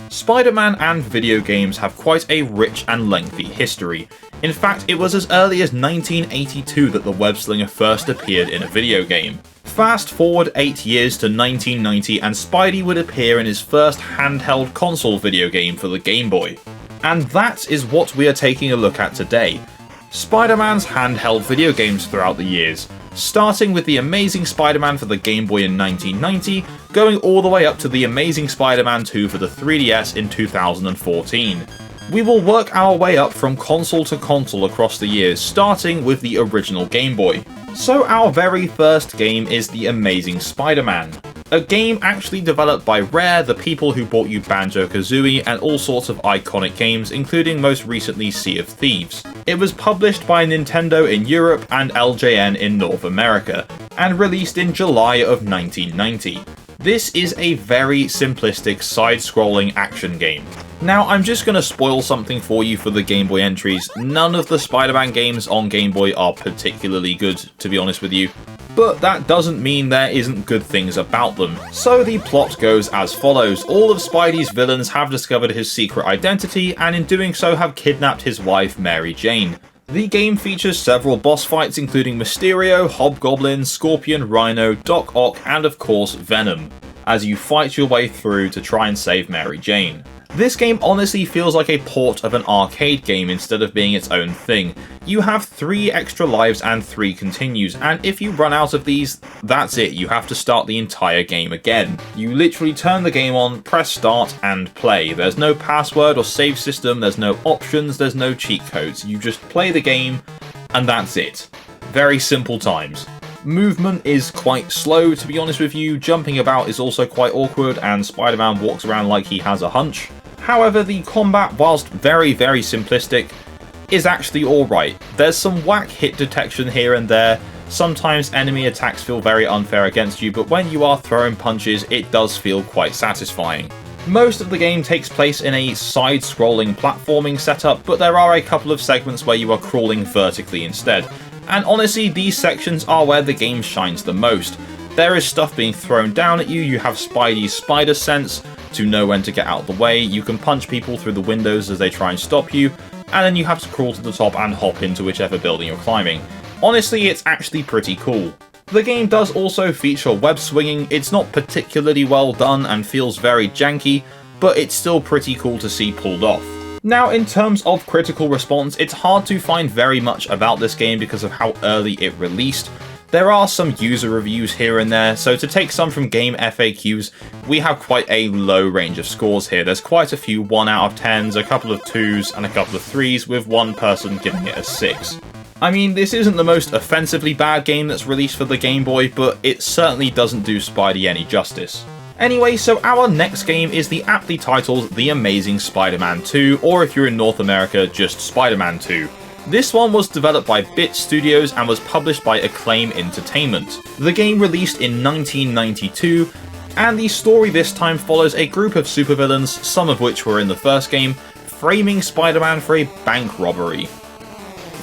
Spider-Man and video games have quite a rich and lengthy history. In fact, it was as early as 1982 that the web slinger first appeared in a video game. Fast forward 8 years to 1990 and Spidey would appear in his first handheld console video game for the Game Boy. And that is what we are taking a look at today. Spider-Man's handheld video games throughout the years, starting with The Amazing Spider-Man for the Game Boy in 1990, going all the way up to The Amazing Spider-Man 2 for the 3DS in 2014. We will work our way up from console to console across the years, starting with the original Game Boy. So our very first game is The Amazing Spider-Man, a game actually developed by Rare, the people who brought you Banjo-Kazooie and all sorts of iconic games, including most recently Sea of Thieves. It was published by Nintendo in Europe and LJN in North America, and released in July of 1990. This is a very simplistic side-scrolling action game. Now, I'm just going to spoil something for you for the Game Boy entries. None of the Spider-Man games on Game Boy are particularly good, to be honest with you. But that doesn't mean there isn't good things about them. So the plot goes as follows. All of Spidey's villains have discovered his secret identity, and in doing so have kidnapped his wife, Mary Jane. The game features several boss fights including Mysterio, Hobgoblin, Scorpion, Rhino, Doc Ock, and of course Venom, as you fight your way through to try and save Mary Jane. This game honestly feels like a port of an arcade game instead of being its own thing. You have 3 extra lives and 3 continues, and if you run out of these, that's it, you have to start the entire game again. You literally turn the game on, press start, and play. There's no password or save system, there's no options, there's no cheat codes. You just play the game, and that's it. Very simple times. Movement is quite slow, to be honest with you. Jumping about is also quite awkward, and Spider-Man walks around like he has a hunch. However, the combat, whilst very simplistic, is actually alright. There's some whack hit detection here and there. Sometimes enemy attacks feel very unfair against you, but when you are throwing punches, it does feel quite satisfying. Most of the game takes place in a side-scrolling platforming setup, but there are a couple of segments where you are crawling vertically instead. And honestly, these sections are where the game shines the most. There is stuff being thrown down at you, you have Spidey's spider sense to know when to get out of the way, you can punch people through the windows as they try and stop you, and then you have to crawl to the top and hop into whichever building you're climbing. Honestly, it's actually pretty cool. The game does also feature web swinging. It's not particularly well done and feels very janky, but it's still pretty cool to see pulled off. Now, in terms of critical response, it's hard to find very much about this game because of how early it released. There are some user reviews here and there, so to take some from game FAQs, we have quite a low range of scores here. There's quite a few 1 out of 10s, a couple of 2s, and a couple of 3s, with one person giving it a 6. I mean, this isn't the most offensively bad game that's released for the Game Boy, but it certainly doesn't do Spidey any justice. Anyway, so our next game is the aptly titled The Amazing Spider-Man 2, or if you're in North America, just Spider-Man 2. This one was developed by Bit Studios and was published by Acclaim Entertainment. The game released in 1992, and the story this time follows a group of supervillains, some of which were in the first game, framing Spider-Man for a bank robbery.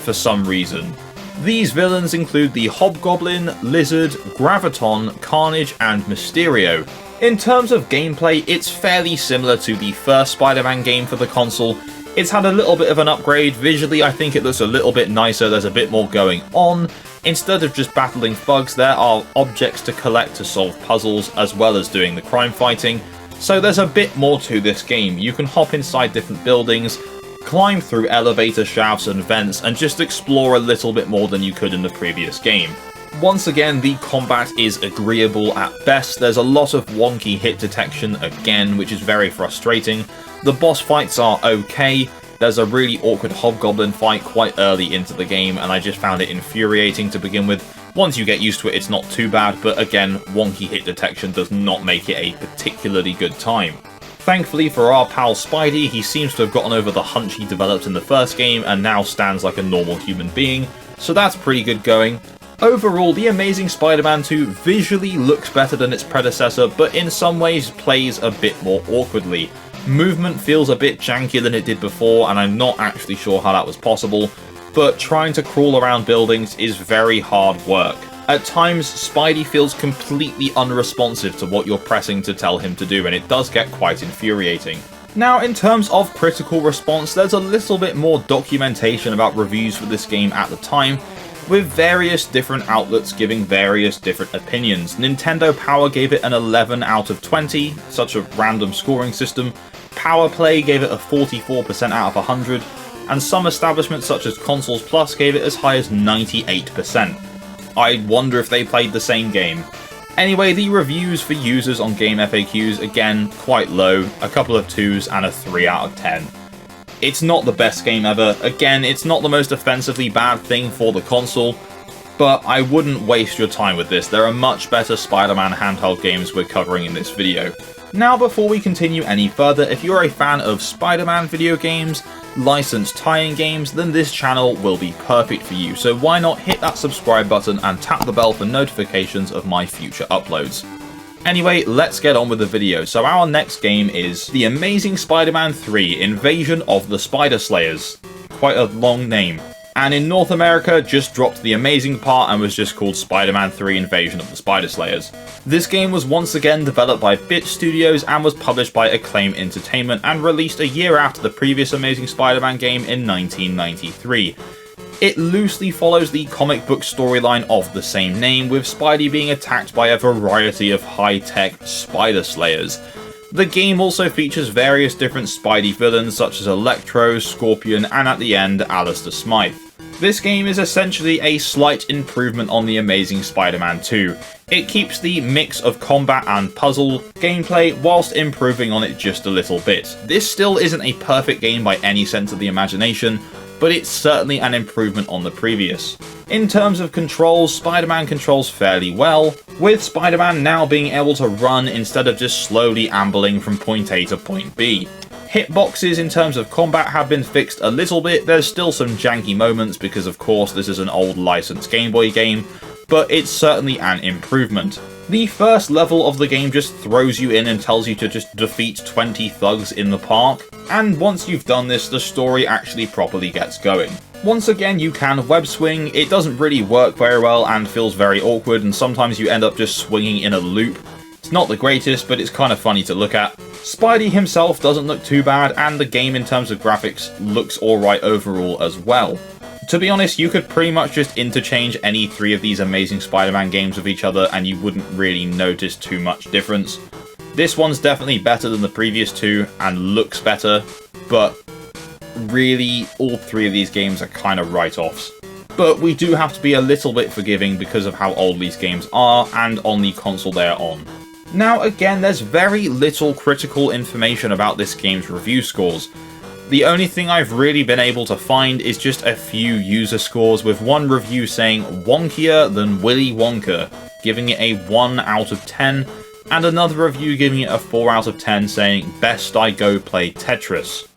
For some reason. These villains include the Hobgoblin, Lizard, Graviton, Carnage, and Mysterio. In terms of gameplay, it's fairly similar to the first Spider-Man game for the console. It's had a little bit of an upgrade. Visually, I think it looks a little bit nicer, there's a bit more going on. Instead of just battling thugs, there are objects to collect to solve puzzles, as well as doing the crime fighting. So there's a bit more to this game. You can hop inside different buildings, climb through elevator shafts and vents, and just explore a little bit more than you could in the previous game. Once again, the combat is agreeable at best. There's a lot of wonky hit detection again, which is very frustrating. The boss fights are okay. There's a really awkward Hobgoblin fight quite early into the game, and I just found it infuriating to begin with. Once you get used to it, it's not too bad, but again, wonky hit detection does not make it a particularly good time. Thankfully for our pal Spidey, he seems to have gotten over the hunch he developed in the first game and now stands like a normal human being, so that's pretty good going. Overall, The Amazing Spider-Man 2 visually looks better than its predecessor, but in some ways plays a bit more awkwardly. Movement feels a bit jankier than it did before, and I'm not actually sure how that was possible, but trying to crawl around buildings is very hard work. At times, Spidey feels completely unresponsive to what you're pressing to tell him to do, and it does get quite infuriating. Now, in terms of critical response, there's a little bit more documentation about reviews for this game at the time, with various different outlets giving various different opinions. Nintendo Power gave it an 11 out of 20, such a random scoring system. Power Play gave it a 44% out of 100, and some establishments such as Consoles Plus gave it as high as 98%. I wonder if they played the same game. Anyway, the reviews for users on Game FAQs, again, quite low, a couple of 2s and a 3 out of 10. It's not the best game ever, again, it's not the most offensively bad thing for the console, but I wouldn't waste your time with this. There are much better Spider-Man handheld games we're covering in this video. Now, before we continue any further, if you're a fan of Spider-Man video games, licensed tie-in games, then this channel will be perfect for you, so why not hit that subscribe button and tap the bell for notifications of my future uploads. Anyway, let's get on with the video. So our next game is The Amazing Spider-Man 3 Invasion of the Spider Slayers. Quite a long name. And in North America, just dropped the amazing part and was just called Spider-Man 3 Invasion of the Spider Slayers. This game was once again developed by Bit Studios and was published by Acclaim Entertainment and released a year after the previous Amazing Spider-Man game in 1993. It loosely follows the comic book storyline of the same name, with Spidey being attacked by a variety of high-tech Spider Slayers. The game also features various different Spidey villains such as Electro, Scorpion, and at the end, Alistair Smythe. This game is essentially a slight improvement on The Amazing Spider-Man 2. It keeps the mix of combat and puzzle gameplay whilst improving on it just a little bit. This still isn't a perfect game by any sense of the imagination, but it's certainly an improvement on the previous. In terms of controls, Spider-Man controls fairly well, with Spider-Man now being able to run instead of just slowly ambling from point A to point B. Hitboxes in terms of combat have been fixed a little bit. There's still some janky moments because of course this is an old licensed Game Boy game, but it's certainly an improvement. The first level of the game just throws you in and tells you to just defeat 20 thugs in the park, and once you've done this, the story actually properly gets going. Once again, you can web swing. It doesn't really work very well and feels very awkward, and sometimes you end up just swinging in a loop. It's not the greatest, but it's kind of funny to look at. Spidey himself doesn't look too bad, and the game in terms of graphics looks alright overall as well. To be honest, you could pretty much just interchange any 3 of these Amazing Spider-Man games with each other and you wouldn't really notice too much difference. This one's definitely better than the previous 2 and looks better, but really all 3 of these games are kind of write-offs. But we do have to be a little bit forgiving because of how old these games are and on the console they're on. Now again, there's very little critical information about this game's review scores. The only thing I've really been able to find is just a few user scores, with one review saying wonkier than Willy Wonka, giving it a 1 out of 10, and another review giving it a 4 out of 10 saying best I go play Tetris.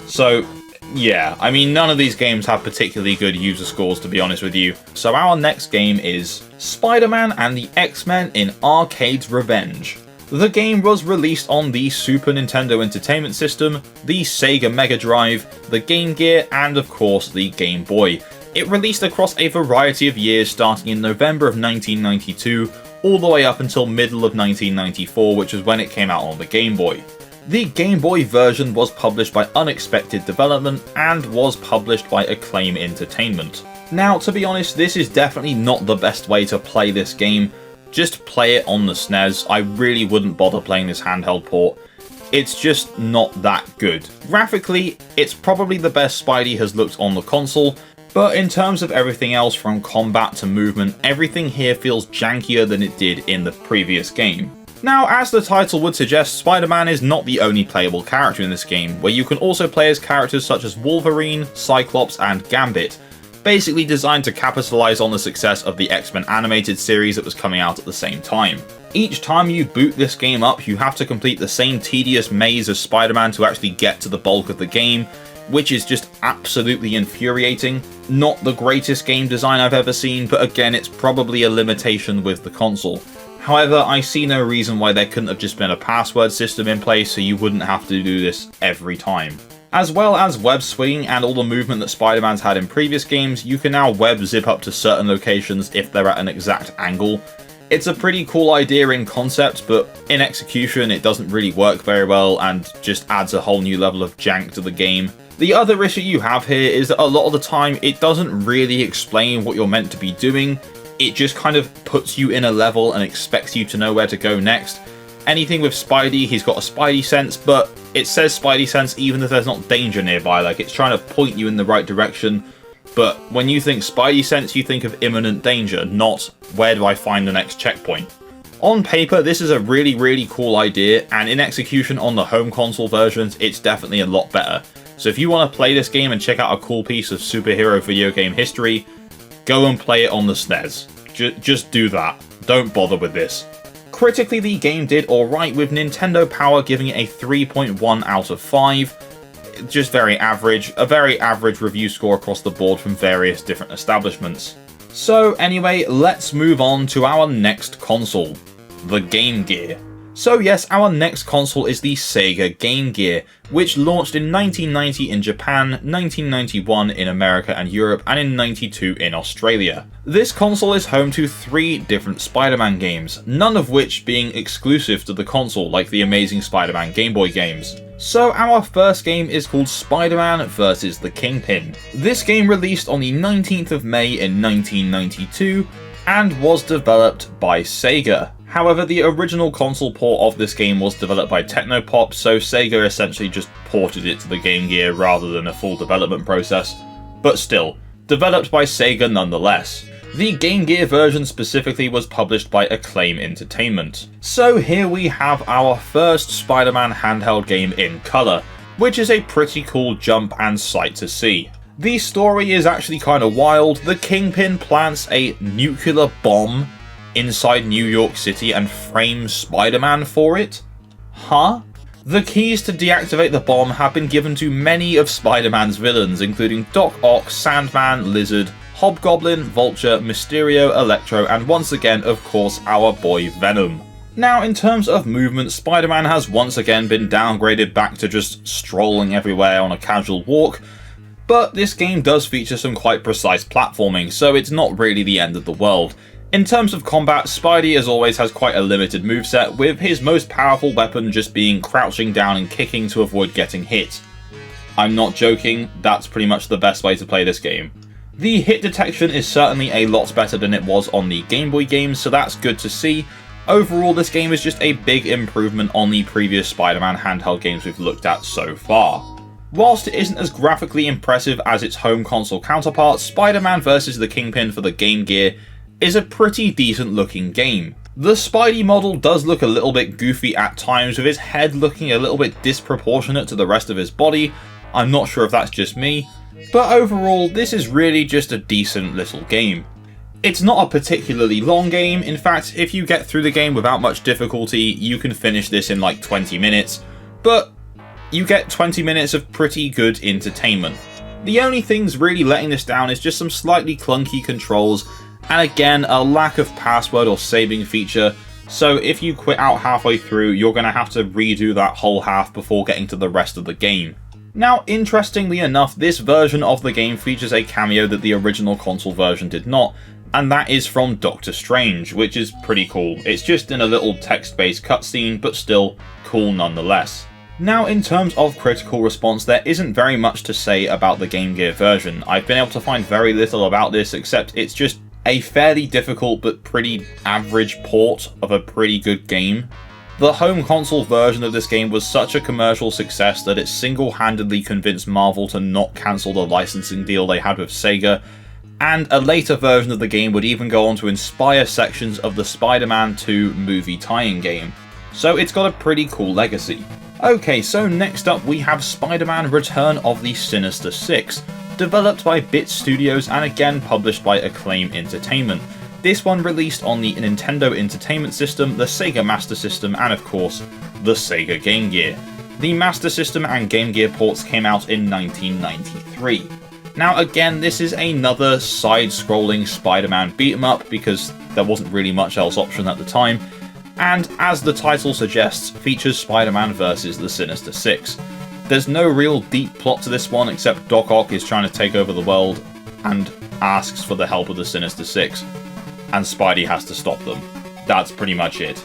So yeah, I mean none of these games have particularly good user scores to be honest with you. So our next game is Spider-Man and the X-Men in Arcade's Revenge. The game was released on the Super Nintendo Entertainment System, the Sega Mega Drive, the Game Gear, and of course the Game Boy. It released across a variety of years starting in November of 1992, all the way up until middle of 1994, which is when it came out on the Game Boy. The Game Boy version was published by Unexpected Development and was published by Acclaim Entertainment. Now, to be honest, this is definitely not the best way to play this game. Just play it on the SNES. I really wouldn't bother playing this handheld port. It's just not that good. Graphically, it's probably the best Spidey has looked on the console, but in terms of everything else from combat to movement, everything here feels jankier than it did in the previous game. Now, as the title would suggest, Spider-Man is not the only playable character in this game, where you can also play as characters such as Wolverine, Cyclops, and Gambit, basically designed to capitalize on the success of the X-Men animated series that was coming out at the same time. Each time you boot this game up, you have to complete the same tedious maze as Spider-Man to actually get to the bulk of the game, which is just absolutely infuriating. Not the greatest game design I've ever seen, but again, it's probably a limitation with the console. However, I see no reason why there couldn't have just been a password system in place so you wouldn't have to do this every time. As well as web swinging and all the movement that Spider-Man's had in previous games, you can now web zip up to certain locations if they're at an exact angle. It's a pretty cool idea in concept, but in execution it doesn't really work very well and just adds a whole new level of jank to the game. The other issue you have here is that a lot of the time it doesn't really explain what you're meant to be doing. It just kind of puts you in a level and expects you to know where to go next. Anything with Spidey, he's got a Spidey sense, but it says Spidey sense even if there's not danger nearby, like it's trying to point you in the right direction. But when you think Spidey sense, you think of imminent danger, not where do I find the next checkpoint. On paper, this is a really cool idea, and in execution on the home console versions, it's definitely a lot better. So if you want to play this game and check out a cool piece of superhero video game history, go and play it on the SNES. Just do that. Don't bother with this. Critically, the game did alright, with Nintendo Power giving it a 3.1 out of 5. Just very average, a very average review score across the board from various different establishments. So anyway, let's move on to our next console, the Game Gear. So yes, our next console is the Sega Game Gear, which launched in 1990 in Japan, 1991 in America and Europe, and in 92 in Australia. This console is home to 3 different Spider-Man games, none of which being exclusive to the console like the Amazing Spider-Man Game Boy games. So our first game is called Spider-Man vs. the Kingpin. This game released on the 19th of May in 1992 and was developed by Sega. However, the original console port of this game was developed by Technopop, so Sega essentially just ported it to the Game Gear rather than a full development process. But still, developed by Sega nonetheless. The Game Gear version specifically was published by Acclaim Entertainment. So here we have our first Spider-Man handheld game in colour, which is a pretty cool jump and sight to see. The story is actually kind of wild. The Kingpin plants a nuclear bomb inside New York City and frames Spider-Man for it? Huh? The keys to deactivate the bomb have been given to many of Spider-Man's villains, including Doc Ock, Sandman, Lizard, Hobgoblin, Vulture, Mysterio, Electro, and once again, of course, our boy Venom. Now, in terms of movement, Spider-Man has once again been downgraded back to just strolling everywhere on a casual walk, but this game does feature some quite precise platforming, so it's not really the end of the world. In terms of combat, Spidey as always has quite a limited moveset, with his most powerful weapon just being crouching down and kicking to avoid getting hit. I'm not joking, that's pretty much the best way to play this game. The hit detection is certainly a lot better than it was on the Game Boy games, so that's good to see. Overall, this game is just a big improvement on the previous Spider-Man handheld games we've looked at so far. Whilst it isn't as graphically impressive as its home console counterpart, Spider-Man vs. the Kingpin for the Game Gear is a pretty decent looking game. The Spidey model does look a little bit goofy at times, with his head looking a little bit disproportionate to the rest of his body. I'm not sure if that's just me, but overall this is really just a decent little game. It's not a particularly long game. In fact, if you get through the game without much difficulty, you can finish this in like 20 minutes, but you get 20 minutes of pretty good entertainment. The only things really letting this down is just some slightly clunky controls, and again, a lack of password or saving feature, so if you quit out halfway through, you're going to have to redo that whole half before getting to the rest of the game. Now, interestingly enough, this version of the game features a cameo that the original console version did not, and that is from Doctor Strange, which is pretty cool. It's just in a little text-based cutscene, but still cool nonetheless. Now, in terms of critical response, there isn't very much to say about the Game Gear version. I've been able to find very little about this, except it's just a fairly difficult but pretty average port of a pretty good game. The home console version of this game was such a commercial success that it single-handedly convinced Marvel to not cancel the licensing deal they had with Sega, and a later version of the game would even go on to inspire sections of the Spider-Man 2 movie tie-in game. So it's got a pretty cool legacy. Okay, so next up we have Spider-Man Return of the Sinister Six, developed by Bit Studios and again published by Acclaim Entertainment. This one released on the Nintendo Entertainment System, the Sega Master System, and of course, the Sega Game Gear. The Master System and Game Gear ports came out in 1993. Now again, this is another side-scrolling Spider-Man beat-em-up because there wasn't really much else option at the time, and as the title suggests, features Spider-Man vs. the Sinister Six. There's no real deep plot to this one, except Doc Ock is trying to take over the world and asks for the help of the Sinister Six, and Spidey has to stop them. That's pretty much it.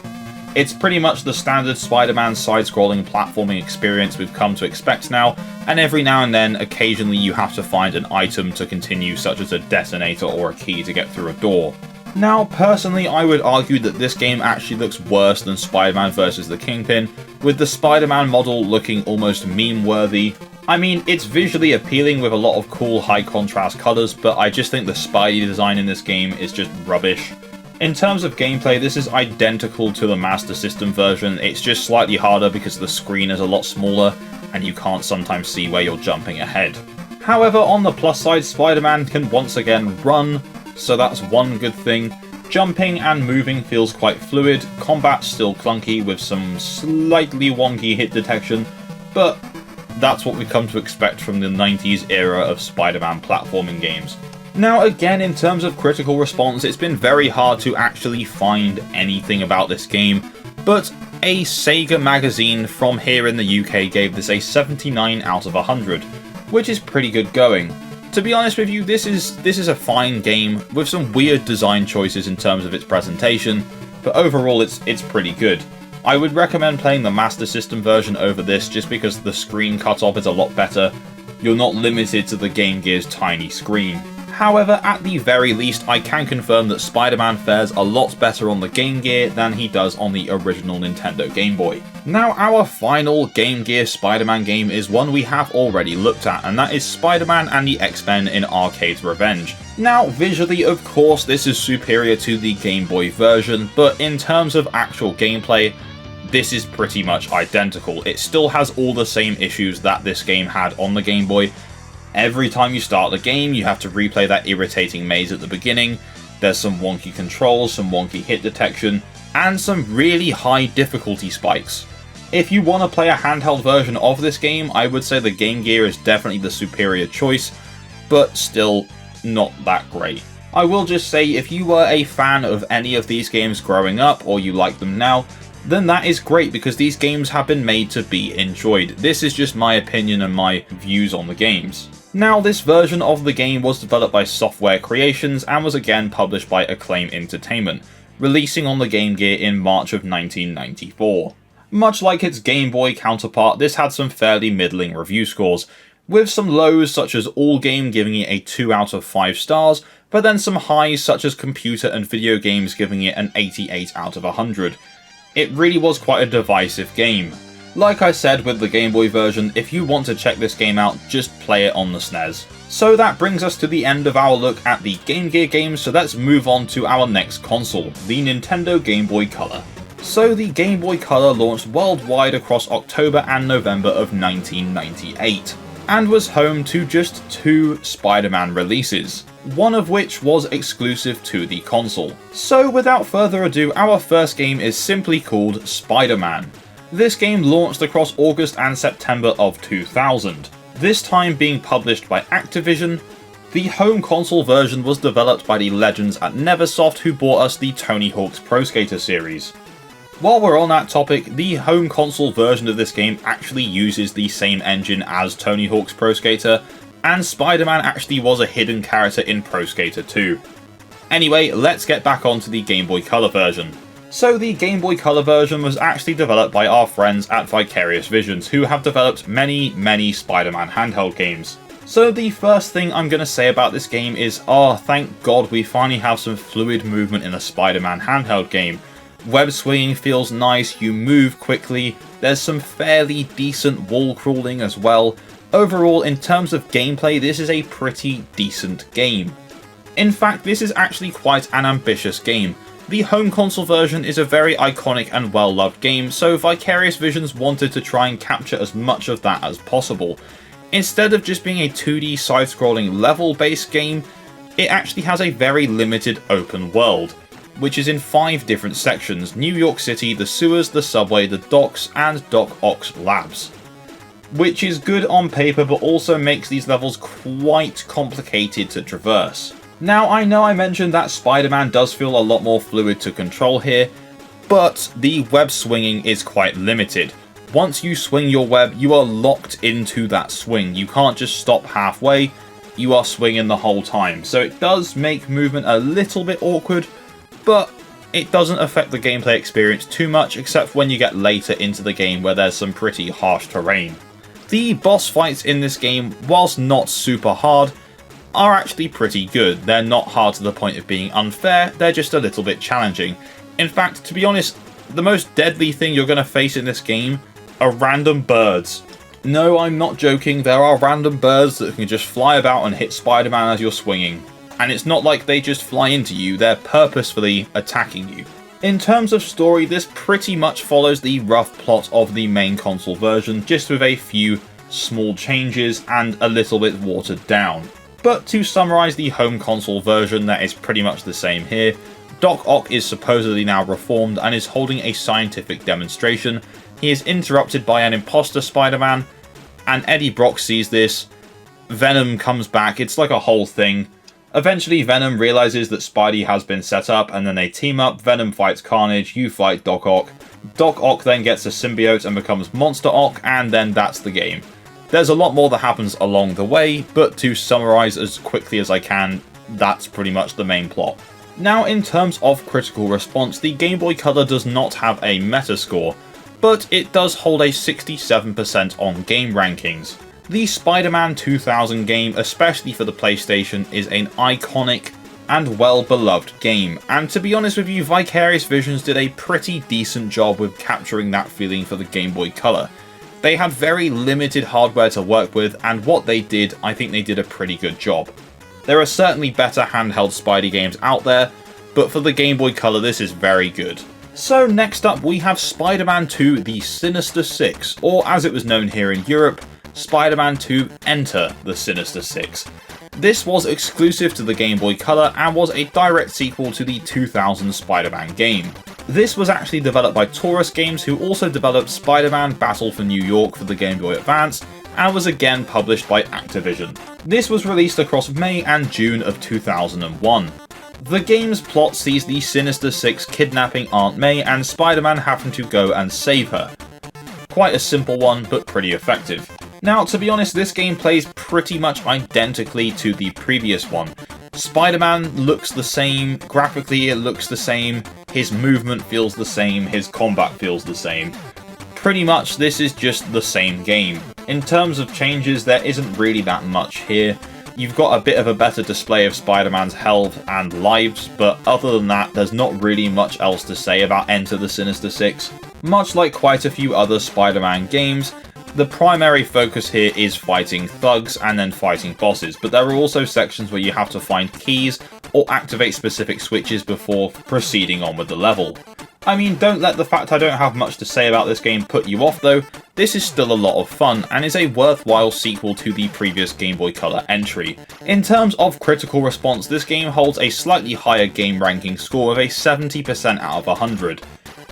It's pretty much the standard Spider-Man side-scrolling platforming experience we've come to expect now, and every now and then, occasionally you have to find an item to continue, such as a detonator or a key to get through a door. Now, personally, I would argue that this game actually looks worse than Spider-Man vs. the Kingpin, with the Spider-Man model looking almost meme-worthy. I mean, it's visually appealing with a lot of cool high-contrast colours, but I just think the Spidey design in this game is just rubbish. In terms of gameplay, this is identical to the Master System version, it's just slightly harder because the screen is a lot smaller, and you can't sometimes see where you're jumping ahead. However, on the plus side, Spider-Man can once again run, so that's one good thing. Jumping and moving feels quite fluid, combat's still clunky with some slightly wonky hit detection, but that's what we've come to expect from the 90s era of Spider-Man platforming games. Now again, in terms of critical response, it's been very hard to actually find anything about this game, but a Sega magazine from here in the UK gave this a 79 out of 100, which is pretty good going. To be honest with you, this is a fine game, with some weird design choices in terms of its presentation, but overall it's pretty good. I would recommend playing the Master System version over this just because the screen cutoff is a lot better. You're not limited to the Game Gear's tiny screen. However, at the very least, I can confirm that Spider-Man fares a lot better on the Game Gear than he does on the original Nintendo Game Boy. Now, our final Game Gear Spider-Man game is one we have already looked at, and that is Spider-Man and the X-Men in Arcade's Revenge. Now, visually, of course, this is superior to the Game Boy version, but in terms of actual gameplay, this is pretty much identical. It still has all the same issues that this game had on the Game Boy. Every time you start the game, you have to replay that irritating maze at the beginning. There's some wonky controls, some wonky hit detection, and some really high difficulty spikes. If you want to play a handheld version of this game, I would say the Game Gear is definitely the superior choice, but still not that great. I will just say, if you were a fan of any of these games growing up, or you like them now, then that is great because these games have been made to be enjoyed. This is just my opinion and my views on the games. Now, this version of the game was developed by Software Creations and was again published by Acclaim Entertainment, releasing on the Game Gear in March of 1994. Much like its Game Boy counterpart, this had some fairly middling review scores, with some lows such as Allgame giving it a 2 out of 5 stars, but then some highs such as Computer and Video Games giving it an 88 out of 100. It really was quite a divisive game. Like I said with the Game Boy version, if you want to check this game out, just play it on the SNES. So that brings us to the end of our look at the Game Gear games, so let's move on to our next console, the Nintendo Game Boy Color. So the Game Boy Color launched worldwide across October and November of 1998, and was home to just 2 Spider-Man releases, one of which was exclusive to the console. So without further ado, our first game is simply called Spider-Man. This game launched across August and September of 2000, this time being published by Activision. The home console version was developed by the legends at Neversoft, who brought us the Tony Hawk's Pro Skater series. While we're on that topic, the home console version of this game actually uses the same engine as Tony Hawk's Pro Skater, and Spider-Man actually was a hidden character in Pro Skater 2. Anyway, let's get back onto the Game Boy Color version. So the Game Boy Color version was actually developed by our friends at Vicarious Visions, who have developed many Spider-Man handheld games. So the first thing I'm going to say about this game is, thank God we finally have some fluid movement in a Spider-Man handheld game. Web swinging feels nice, you move quickly, there's some fairly decent wall crawling as well. Overall, in terms of gameplay, this is a pretty decent game. In fact, this is actually quite an ambitious game. The home console version is a very iconic and well-loved game, so Vicarious Visions wanted to try and capture as much of that as possible. Instead of just being a 2D side-scrolling level-based game, it actually has a very limited open world, which is in 5 different sections: New York City, the sewers, the subway, the docks, and Doc Ock's labs. Which is good on paper, but also makes these levels quite complicated to traverse. Now, I know I mentioned that Spider-Man does feel a lot more fluid to control here, but the web swinging is quite limited. Once you swing your web, you are locked into that swing. You can't just stop halfway, you are swinging the whole time. So it does make movement a little bit awkward, but it doesn't affect the gameplay experience too much, except when you get later into the game where there's some pretty harsh terrain. The boss fights in this game, whilst not super hard, are actually pretty good. They're not hard to the point of being unfair, they're just a little bit challenging. In fact, to be honest, the most deadly thing you're going to face in this game are random birds. No, I'm not joking, there are random birds that can just fly about and hit Spider-Man as you're swinging. And it's not like they just fly into you, they're purposefully attacking you. In terms of story, this pretty much follows the rough plot of the main console version, just with a few small changes and a little bit watered down. But to summarise the home console version, that is pretty much the same here. Doc Ock is supposedly now reformed and is holding a scientific demonstration. He is interrupted by an imposter Spider-Man, and Eddie Brock sees this. Venom comes back, it's like a whole thing. Eventually Venom realises that Spidey has been set up, and then they team up. Venom fights Carnage, you fight Doc Ock. Doc Ock then gets a symbiote and becomes Monster Ock, and then that's the game. There's a lot more that happens along the way, but to summarise as quickly as I can, that's pretty much the main plot. Now, in terms of critical response, the Game Boy Color does not have a Metascore, but it does hold a 67% on game rankings. The Spider-Man 2000 game, especially for the PlayStation, is an iconic and well-beloved game, and to be honest with you, Vicarious Visions did a pretty decent job with capturing that feeling for the Game Boy Color. They had very limited hardware to work with, and what they did, I think they did a pretty good job. There are certainly better handheld Spidey games out there, but for the Game Boy Color this is very good. So next up we have Spider-Man 2 The Sinister Six, or as it was known here in Europe, Spider-Man 2 Enter the Sinister Six. This was exclusive to the Game Boy Color and was a direct sequel to the 2000 Spider-Man game. This was actually developed by Taurus Games, who also developed Spider-Man Battle for New York for the Game Boy Advance, and was again published by Activision. This was released across May and June of 2001. The game's plot sees the Sinister Six kidnapping Aunt May and Spider-Man having to go and save her. Quite a simple one, but pretty effective. Now, to be honest, this game plays pretty much identically to the previous one. Spider-Man looks the same, graphically it looks the same, his movement feels the same, his combat feels the same. Pretty much this is just the same game. In terms of changes, there isn't really that much here. You've got a bit of a better display of Spider-Man's health and lives, but other than that, there's not really much else to say about Enter the Sinister Six. Much like quite a few other Spider-Man games, the primary focus here is fighting thugs and then fighting bosses, but there are also sections where you have to find keys or activate specific switches before proceeding on with the level. I mean, don't let the fact I don't have much to say about this game put you off though. This is still a lot of fun and is a worthwhile sequel to the previous Game Boy Color entry. In terms of critical response, this game holds a slightly higher game ranking score of a 70% out of 100.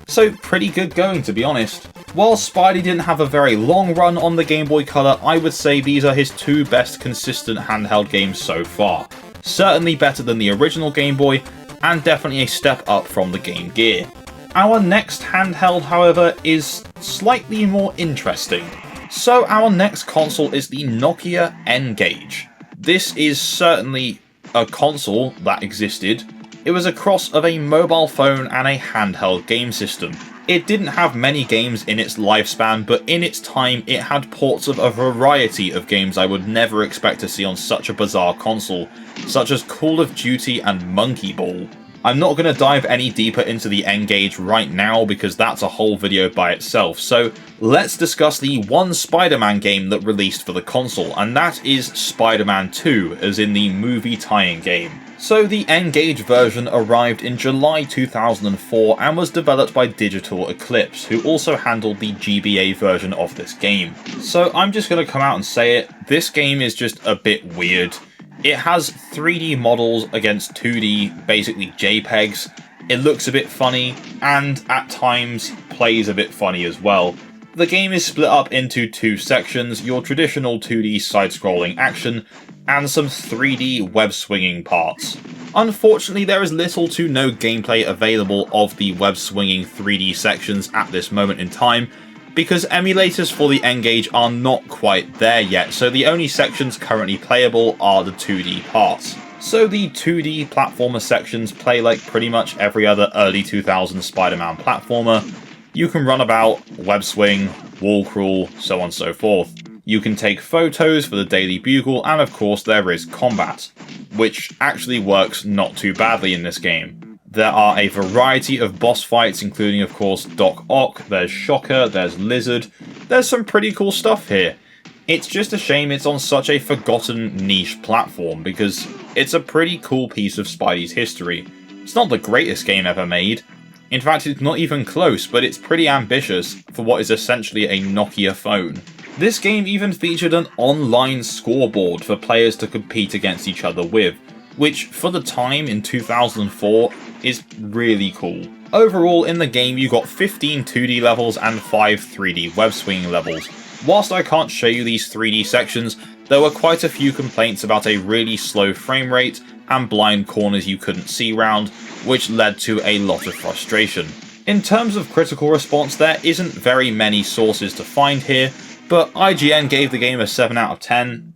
So pretty good going, to be honest. While Spidey didn't have a very long run on the Game Boy Color, I would say these are his two best consistent handheld games so far. Certainly better than the original Game Boy, and definitely a step up from the Game Gear. Our next handheld, however, is slightly more interesting. So our next console is the Nokia N-Gage. This is certainly a console that existed. It was a cross of a mobile phone and a handheld game system. It didn't have many games in its lifespan, but in its time it had ports of a variety of games I would never expect to see on such a bizarre console, such as Call of Duty and Monkey Ball. I'm not going to dive any deeper into the N-Gage right now because that's a whole video by itself, so let's discuss the one Spider-Man game that released for the console, and that is Spider-Man 2, as in the movie tie-in game. So the N-Gage version arrived in July 2004 and was developed by Digital Eclipse, who also handled the GBA version of this game. So I'm just going to come out and say it, this game is just a bit weird. It has 3D models against 2D, basically JPEGs. It looks a bit funny, and at times plays a bit funny as well. The game is split up into two sections, your traditional 2D side-scrolling action, and some 3D web-swinging parts. Unfortunately, there is little to no gameplay available of the web-swinging 3D sections at this moment in time, because emulators for the N-Gage are not quite there yet, so the only sections currently playable are the 2D parts. So the 2D platformer sections play like pretty much every other early 2000s Spider-Man platformer. You can run about, web swing, wall crawl, so on and so forth. You can take photos for the Daily Bugle, and of course there is combat, which actually works not too badly in this game. There are a variety of boss fights, including of course Doc Ock, there's Shocker, there's Lizard. There's some pretty cool stuff here. It's just a shame it's on such a forgotten niche platform, because it's a pretty cool piece of Spidey's history. It's not the greatest game ever made. In fact, it's not even close, but it's pretty ambitious for what is essentially a Nokia phone. This game even featured an online scoreboard for players to compete against each other with, which for the time in 2004 is really cool. Overall in the game you got 15 2D levels and 5 3D web swinging levels. Whilst I can't show you these 3D sections, there were quite a few complaints about a really slow frame rate and blind corners you couldn't see round, which led to a lot of frustration. In terms of critical response, there isn't very many sources to find here, but IGN gave the game a 7 out of 10.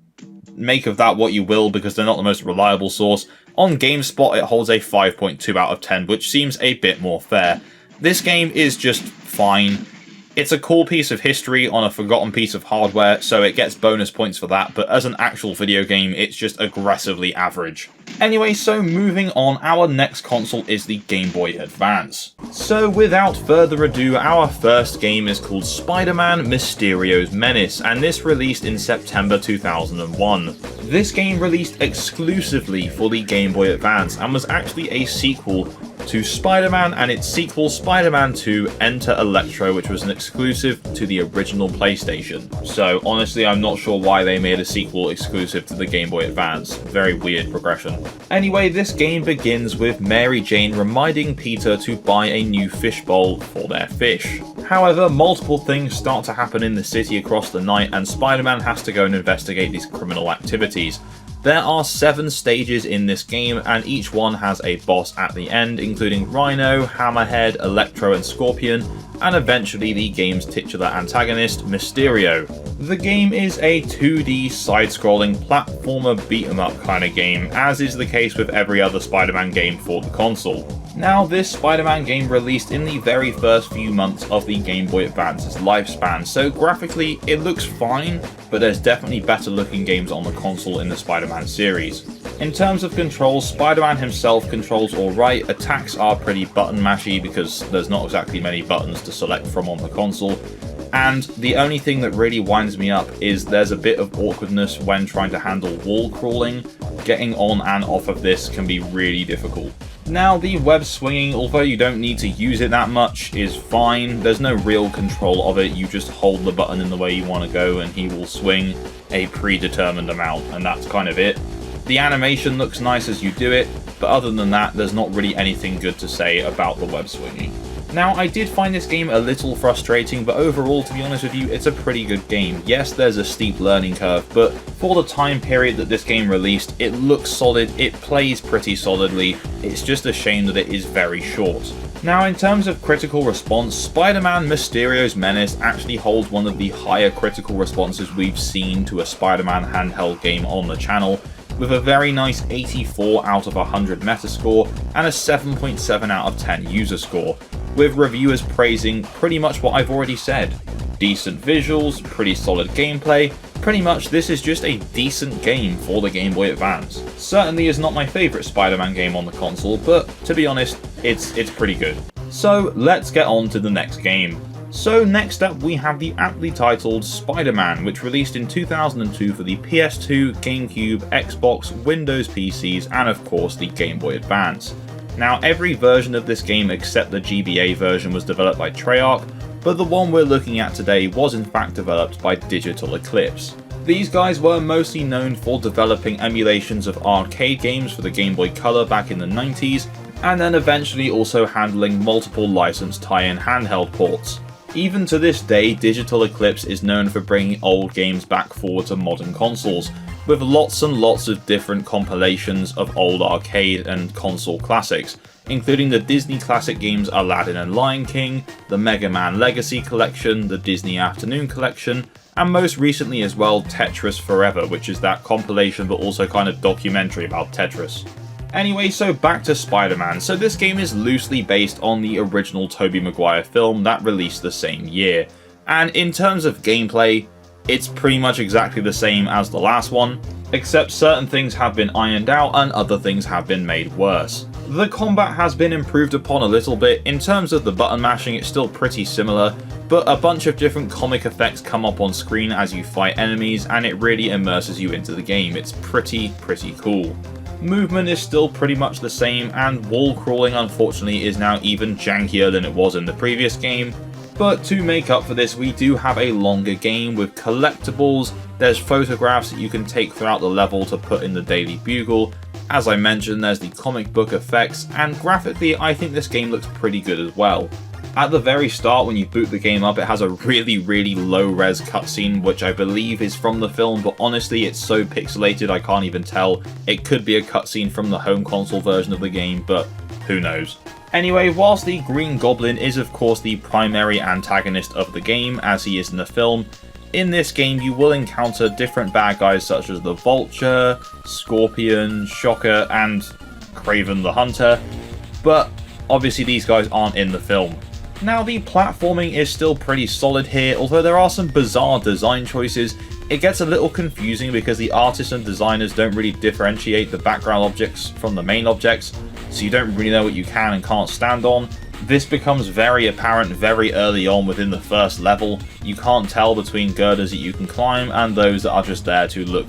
Make of that what you will, because they're not the most reliable source. On GameSpot it holds a 5.2 out of 10, which seems a bit more fair. This game is just fine. It's a cool piece of history on a forgotten piece of hardware, so it gets bonus points for that, but as an actual video game, it's just aggressively average. Anyway, so moving on, our next console is the Game Boy Advance. So without further ado, our first game is called Spider-Man Mysterio's Menace, and this released in September 2001. This game released exclusively for the Game Boy Advance, and was actually a sequel to Spider-Man and its sequel Spider-Man 2 Enter Electro, which was an exclusive to the original PlayStation. So honestly, I'm not sure why they made a sequel exclusive to the Game Boy Advance. Very weird progression. Anyway, this game begins with Mary Jane reminding Peter to buy a new fishbowl for their fish. However, multiple things start to happen in the city across the night, and Spider-Man has to go and investigate these criminal activities. There are 7 stages in this game, and each one has a boss at the end, including Rhino, Hammerhead, Electro and Scorpion, and eventually the game's titular antagonist, Mysterio. The game is a 2D side-scrolling platformer beat-em-up kind of game, as is the case with every other Spider-Man game for the console. Now, this Spider-Man game released in the very first few months of the Game Boy Advance's lifespan, so graphically it looks fine, but there's definitely better looking games on the console in the Spider-Man series. In terms of controls, Spider-Man himself controls alright. Attacks are pretty button mashy because there's not exactly many buttons to select from on the console. And the only thing that really winds me up is there's a bit of awkwardness when trying to handle wall crawling. Getting on and off of this can be really difficult. Now, the web swinging, although you don't need to use it that much, is fine. There's no real control of it. You just hold the button in the way you want to go and he will swing a predetermined amount, and that's kind of it. The animation looks nice as you do it, but other than that, there's not really anything good to say about the web swinging. Now, I did find this game a little frustrating, but overall, to be honest with you, it's a pretty good game. Yes, there's a steep learning curve, but for the time period that this game released, it looks solid, it plays pretty solidly. It's just a shame that it is very short. Now, in terms of critical response, Spider-Man Mysterio's Menace actually holds one of the higher critical responses we've seen to a Spider-Man handheld game on the channel, with a very nice 84 out of 100 Metascore and a 7.7 out of 10 user score, with reviewers praising pretty much what I've already said. Decent visuals, pretty solid gameplay. Pretty much this is just a decent game for the Game Boy Advance. Certainly is not my favourite Spider-Man game on the console, but to be honest, it's pretty good. So let's get on to the next game. So next up we have the aptly titled Spider-Man, which released in 2002 for the PS2, GameCube, Xbox, Windows PCs, and of course the Game Boy Advance. Now, every version of this game except the GBA version was developed by Treyarch, but the one we're looking at today was in fact developed by Digital Eclipse. These guys were mostly known for developing emulations of arcade games for the Game Boy Color back in the 90s, and then eventually also handling multiple licensed tie-in handheld ports. Even to this day, Digital Eclipse is known for bringing old games back forward to modern consoles, with lots and lots of different compilations of old arcade and console classics, including the Disney classic games Aladdin and Lion King, the Mega Man Legacy Collection, the Disney Afternoon Collection, and most recently as well Tetris Forever, which is that compilation but also kind of documentary about Tetris. Anyway, so back to Spider-Man. So this game is loosely based on the original Tobey Maguire film that released the same year, and in terms of gameplay, it's pretty much exactly the same as the last one, except certain things have been ironed out and other things have been made worse. The combat has been improved upon a little bit. In terms of the button mashing, it's still pretty similar, but a bunch of different comic effects come up on screen as you fight enemies, and it really immerses you into the game. It's pretty cool. Movement is still pretty much the same, and wall crawling unfortunately is now even jankier than it was in the previous game. But to make up for this, we do have a longer game with collectibles. There's photographs that you can take throughout the level to put in the Daily Bugle. As I mentioned, there's the comic book effects, and graphically I think this game looks pretty good as well. At the very start, when you boot the game up, it has a really low-res cutscene, which I believe is from the film, but honestly it's so pixelated I can't even tell. It could be a cutscene from the home console version of the game, but who knows. Anyway, whilst the Green Goblin is of course the primary antagonist of the game, as he is in the film, in this game you will encounter different bad guys such as the Vulture, Scorpion, Shocker, and Kraven the Hunter, but obviously these guys aren't in the film. Now, the platforming is still pretty solid here, although there are some bizarre design choices. It gets a little confusing because the artists and designers don't really differentiate the background objects from the main objects, so you don't really know what you can and can't stand on. This becomes very apparent very early on within the first level. You can't tell between girders that you can climb and those that are just there to look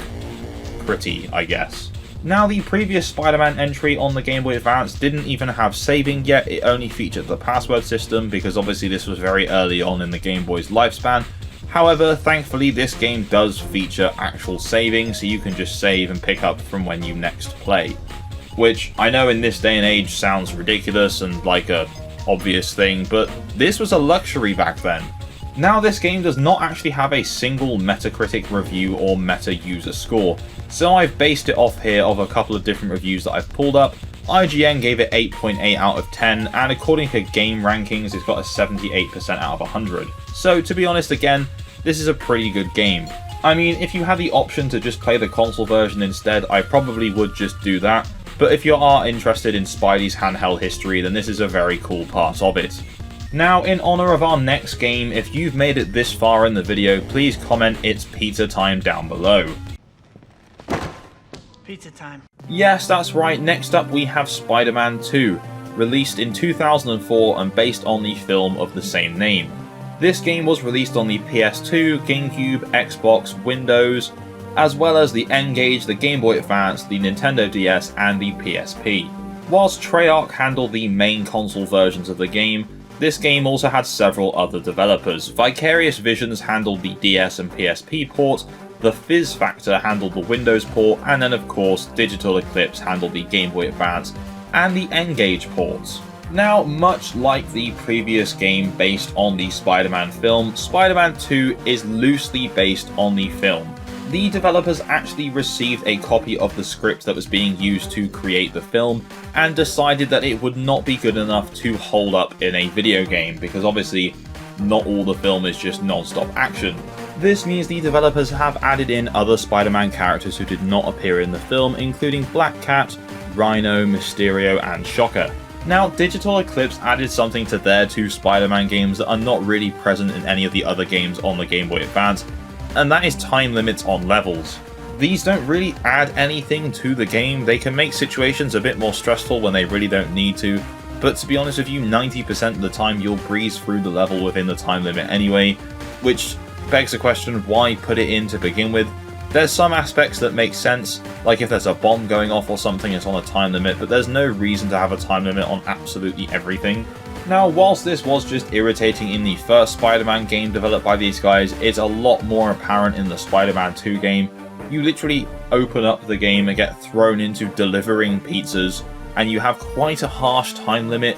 pretty, I guess. Now, the previous Spider-Man entry on the Game Boy Advance didn't even have saving yet. It only featured the password system because obviously this was very early on in the Game Boy's lifespan. However, thankfully this game does feature actual saving, so you can just save and pick up from when you next play. Which I know in this day and age sounds ridiculous and like a obvious thing, but this was a luxury back then. Now, this game does not actually have a single Metacritic review or meta user score, so I've based it off here of a couple of different reviews that I've pulled up. IGN gave it 8.8 out of 10, and according to Game Rankings, it's got a 78% out of 100. So to be honest, again, this is a pretty good game. I mean, if you had the option to just play the console version instead, I probably would just do that, but if you are interested in Spidey's handheld history, then this is a very cool part of it. Now, in honor of our next game, if you've made it this far in the video, please comment "It's pizza time" down below. Pizza time. Yes, that's right, next up we have Spider-Man 2, released in 2004 and based on the film of the same name. This game was released on the PS2, GameCube, Xbox, Windows, as well as the N-Gage, the Game Boy Advance, the Nintendo DS, and the PSP. Whilst Treyarch handled the main console versions of the game, this game also had several other developers. Vicarious Visions handled the DS and PSP port, the Fizz Factor handled the Windows port, and then of course Digital Eclipse handled the Game Boy Advance and the N-Gage ports. Now, much like the previous game based on the Spider-Man film, Spider-Man 2 is loosely based on the film. The developers actually received a copy of the script that was being used to create the film and decided that it would not be good enough to hold up in a video game, because obviously not all the film is just non-stop action. This means the developers have added in other Spider-Man characters who did not appear in the film, including Black Cat, Rhino, Mysterio, and Shocker. Now, Digital Eclipse added something to their two Spider-Man games that are not really present in any of the other games on the Game Boy Advance, and that is time limits on levels. These don't really add anything to the game. They can make situations a bit more stressful when they really don't need to, but to be honest with you, 90% of the time you'll breeze through the level within the time limit anyway, which begs the question, why put it in to begin with? There's some aspects that make sense, like if there's a bomb going off or something, it's on a time limit, but there's no reason to have a time limit on absolutely everything. Now, whilst this was just irritating in the first Spider-Man game developed by these guys, it's a lot more apparent in the Spider-Man 2 game. You literally open up the game and get thrown into delivering pizzas, and you have quite a harsh time limit,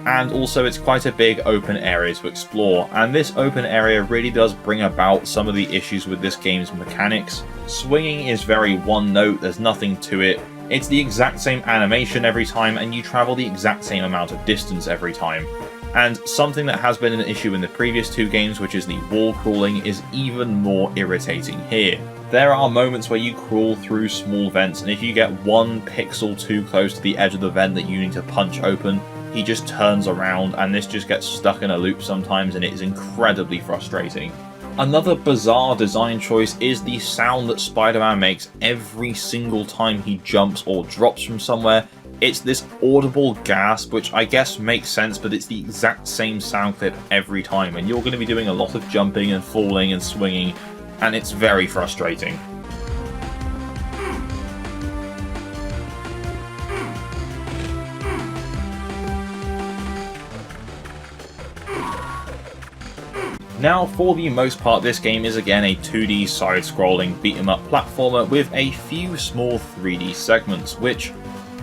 and also it's quite a big open area to explore, and this open area really does bring about some of the issues with this game's mechanics. Swinging is very one note, there's nothing to it. It's the exact same animation every time, and you travel the exact same amount of distance every time. And something that has been an issue in the previous two games, which is the wall crawling, is even more irritating here. There are moments where you crawl through small vents, and if you get 1 pixel too close to the edge of the vent that you need to punch open, he just turns around, and this just gets stuck in a loop sometimes, and it is incredibly frustrating. Another bizarre design choice is the sound that Spider-Man makes every single time he jumps or drops from somewhere. It's this audible gasp, which I guess makes sense, but it's the exact same sound clip every time, and you're going to be doing a lot of jumping and falling and swinging, and it's very frustrating. Now, for the most part, this game is again a 2D side-scrolling beat-em-up platformer with a few small 3D segments, which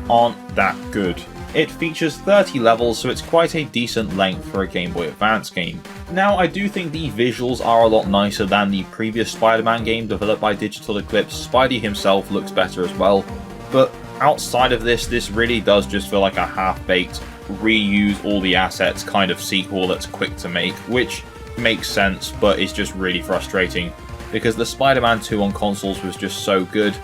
aren't that good. It features 30 levels, so it's quite a decent length for a Game Boy Advance game. Now, I do think the visuals are a lot nicer than the previous Spider-Man game developed by Digital Eclipse. Spidey himself looks better as well, but outside of this really does just feel like a half-baked, reuse all the assets kind of sequel that's quick to make, which makes sense, but it's just really frustrating, because the Spider-Man 2 on consoles was just so good.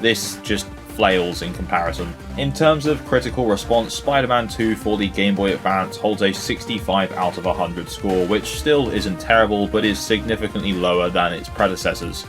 This just flails in comparison. In terms of critical response, Spider-Man 2 for the Game Boy Advance holds a 65 out of 100 score, which still isn't terrible, but is significantly lower than its predecessors,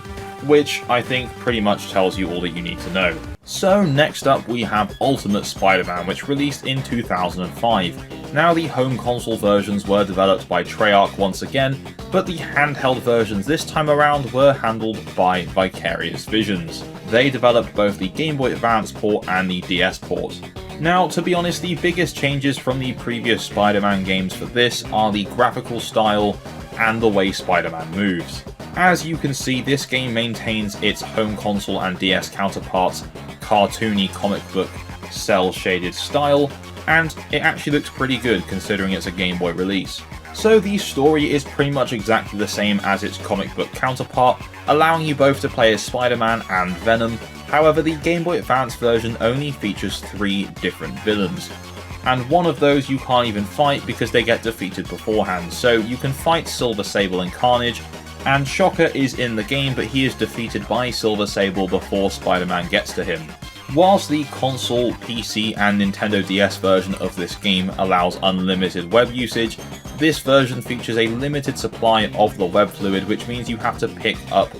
which I think pretty much tells you all that you need to know. So next up we have Ultimate Spider-Man, which released in 2005. Now, the home console versions were developed by Treyarch once again, but the handheld versions this time around were handled by Vicarious Visions. They developed both the Game Boy Advance port and the DS port. Now, to be honest, the biggest changes from the previous Spider-Man games for this are the graphical style and the way Spider-Man moves. As you can see, this game maintains its home console and DS counterparts' cartoony comic book cel-shaded style, and it actually looks pretty good considering it's a Game Boy release. So the story is pretty much exactly the same as its comic book counterpart, allowing you both to play as Spider-Man and Venom. However, the Game Boy Advance version only features 3 different villains, and one of those you can't even fight because they get defeated beforehand. So you can fight Silver Sable and Carnage, and Shocker is in the game, but he is defeated by Silver Sable before Spider-Man gets to him. Whilst the console, PC and Nintendo DS version of this game allows unlimited web usage, this version features a limited supply of the web fluid, which means you have to pick up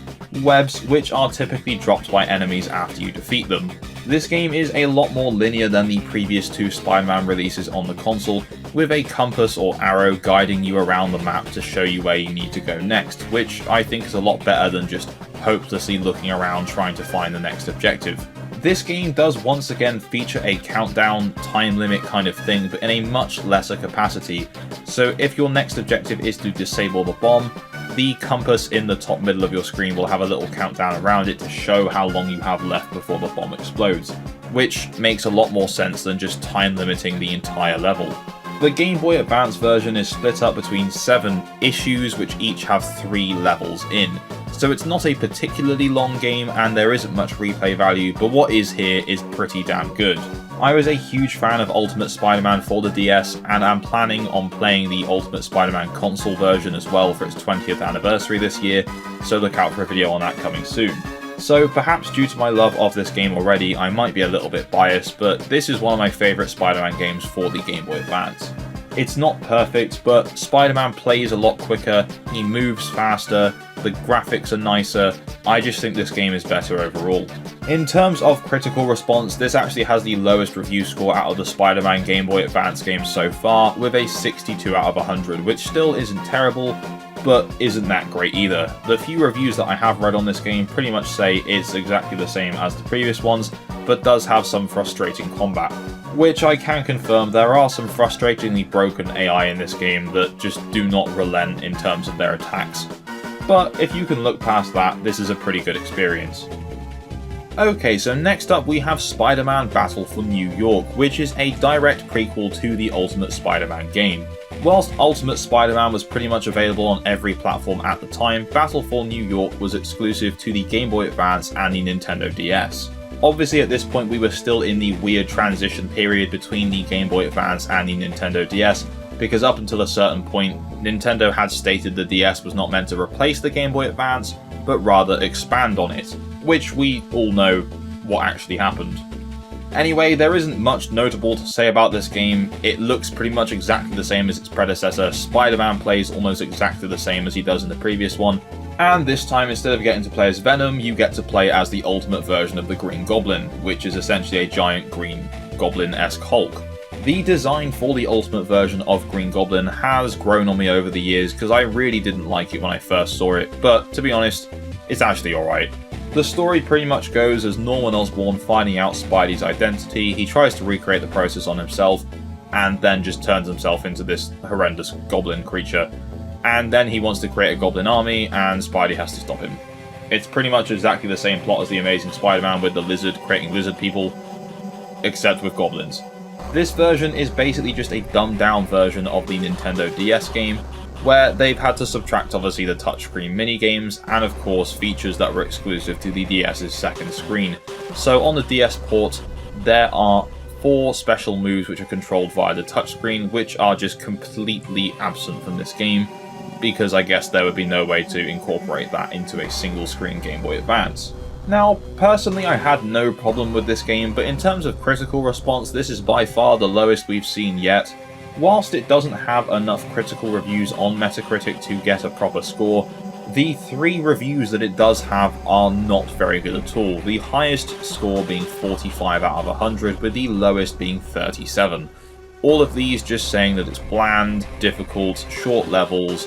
webs which are typically dropped by enemies after you defeat them. This game is a lot more linear than the previous 2 Spider-Man releases on the console, with a compass or arrow guiding you around the map to show you where you need to go next, which I think is a lot better than just hopelessly looking around trying to find the next objective. This game does once again feature a countdown, time limit kind of thing, but in a much lesser capacity. So if your next objective is to disable the bomb, the compass in the top middle of your screen will have a little countdown around it to show how long you have left before the bomb explodes, which makes a lot more sense than just time limiting the entire level. The Game Boy Advance version is split up between 7 issues, which each have 3 levels in. So it's not a particularly long game and there isn't much replay value, but what is here is pretty damn good. I was a huge fan of Ultimate Spider-Man for the DS, and I'm planning on playing the Ultimate Spider-Man console version as well for its 20th anniversary this year, so look out for a video on that coming soon. So perhaps due to my love of this game already, I might be a little bit biased, but this is one of my favourite Spider-Man games for the Game Boy Advance. It's not perfect, but Spider-Man plays a lot quicker, he moves faster, the graphics are nicer. I just think this game is better overall. In terms of critical response, this actually has the lowest review score out of the Spider-Man Game Boy Advance games so far, with a 62 out of 100, which still isn't terrible, but isn't that great either. The few reviews that I have read on this game pretty much say it's exactly the same as the previous ones, but does have some frustrating combat. Which I can confirm, there are some frustratingly broken AI in this game that just do not relent in terms of their attacks. But if you can look past that, this is a pretty good experience. Okay, so next up we have Spider-Man Battle for New York, which is a direct prequel to the Ultimate Spider-Man game. Whilst Ultimate Spider-Man was pretty much available on every platform at the time, Battle for New York was exclusive to the Game Boy Advance and the Nintendo DS. Obviously at this point we were still in the weird transition period between the Game Boy Advance and the Nintendo DS, because up until a certain point, Nintendo had stated the DS was not meant to replace the Game Boy Advance, but rather expand on it, which we all know what actually happened. Anyway, there isn't much notable to say about this game. It looks pretty much exactly the same as its predecessor. Spider-Man plays almost exactly the same as he does in the previous one, and this time instead of getting to play as Venom, you get to play as the ultimate version of the Green Goblin, which is essentially a giant green goblin-esque Hulk. The design for the ultimate version of Green Goblin has grown on me over the years because I really didn't like it when I first saw it, but to be honest, it's actually alright. The story pretty much goes as Norman Osborn finding out Spidey's identity, he tries to recreate the process on himself, and then just turns himself into this horrendous goblin creature. And then he wants to create a goblin army, and Spidey has to stop him. It's pretty much exactly the same plot as The Amazing Spider-Man with the lizard creating lizard people, except with goblins. This version is basically just a dumbed-down version of the Nintendo DS game, where they've had to subtract obviously the touchscreen minigames, and of course features that were exclusive to the DS's second screen. So on the DS port, there are 4 special moves which are controlled via the touchscreen, which are just completely absent from this game, because I guess there would be no way to incorporate that into a single-screen Game Boy Advance. Now, personally I had no problem with this game, but in terms of critical response, this is by far the lowest we've seen yet. Whilst it doesn't have enough critical reviews on Metacritic to get a proper score, the 3 reviews that it does have are not very good at all, the highest score being 45 out of 100, with the lowest being 37. All of these just saying that it's bland, difficult, short levels,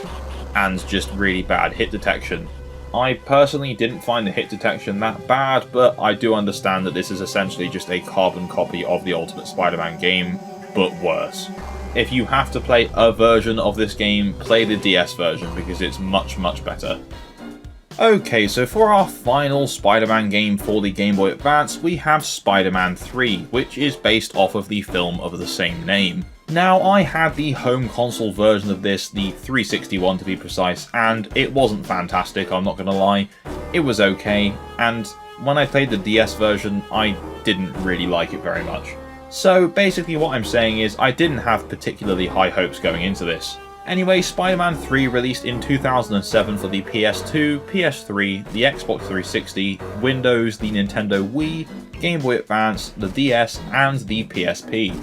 and just really bad hit detection. I personally didn't find the hit detection that bad, but I do understand that this is essentially just a carbon copy of the Ultimate Spider-Man game, but worse. If you have to play a version of this game, play the DS version, because it's much, much better. Okay, so for our final Spider-Man game for the Game Boy Advance, we have Spider-Man 3, which is based off of the film of the same name. Now, I had the home console version of this, the 360 one to be precise, and it wasn't fantastic, I'm not gonna lie. It was okay, and when I played the DS version, I didn't really like it very much. So basically what I'm saying is I didn't have particularly high hopes going into this. Anyway, Spider-Man 3 released in 2007 for the PS2, PS3, the Xbox 360, Windows, the Nintendo Wii, Game Boy Advance, the DS, and the PSP.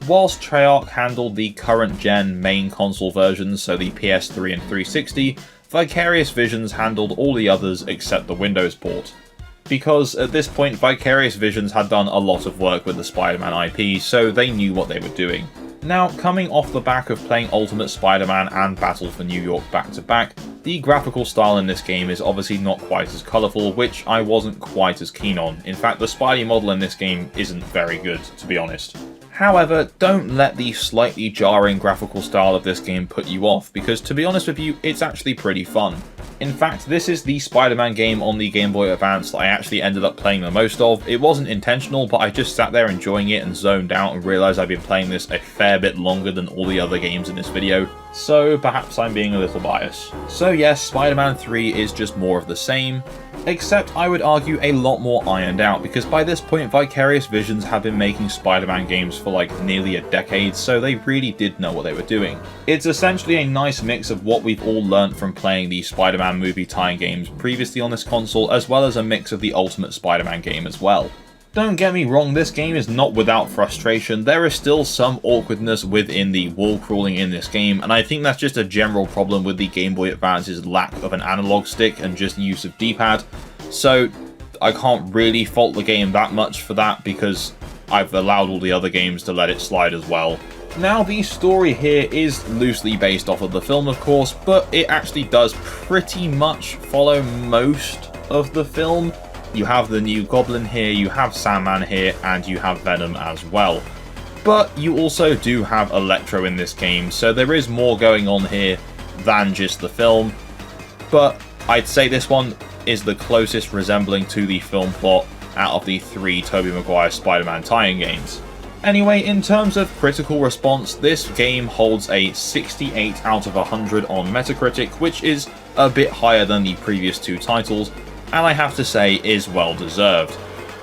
Whilst Treyarch handled the current gen main console versions, so the PS3 and 360, Vicarious Visions handled all the others except the Windows port. Because at this point Vicarious Visions had done a lot of work with the Spider-Man IP, so they knew what they were doing. Now, coming off the back of playing Ultimate Spider-Man and Battle for New York back to back, the graphical style in this game is obviously not quite as colourful, which I wasn't quite as keen on. In fact, the Spidey model in this game isn't very good, to be honest. However, don't let the slightly jarring graphical style of this game put you off, because to be honest with you, it's actually pretty fun. In fact, this is the Spider-Man game on the Game Boy Advance that I actually ended up playing the most of. It wasn't intentional, but I just sat there enjoying it and zoned out and realised I've been playing this a fair bit longer than all the other games in this video, so perhaps I'm being a little biased. So yes, Spider-Man 3 is just more of the same, except I would argue a lot more ironed out, because by this point Vicarious Visions have been making Spider-Man games for like nearly a decade, so they really did know what they were doing. It's essentially a nice mix of what we've all learnt from playing the Spider-Man movie tie-in games previously on this console, as well as a mix of the Ultimate Spider-Man game as well. Don't get me wrong, this game is not without frustration. There is still some awkwardness within the wall crawling in this game, and I think that's just a general problem with the Game Boy Advance's lack of an analog stick and just use of D-pad. So I can't really fault the game that much for that, because I've allowed all the other games to let it slide as well. Now, the story here is loosely based off of the film, of course, but it actually does pretty much follow most of the film. You have the new Goblin here, you have Sandman here, and you have Venom as well. But you also do have Electro in this game, so there is more going on here than just the film. But I'd say this one is the closest resembling to the film plot out of the 3 Tobey Maguire Spider-Man tie-in games. Anyway, in terms of critical response, this game holds a 68 out of 100 on Metacritic, which is a bit higher than the previous 2 titles, and I have to say is well deserved.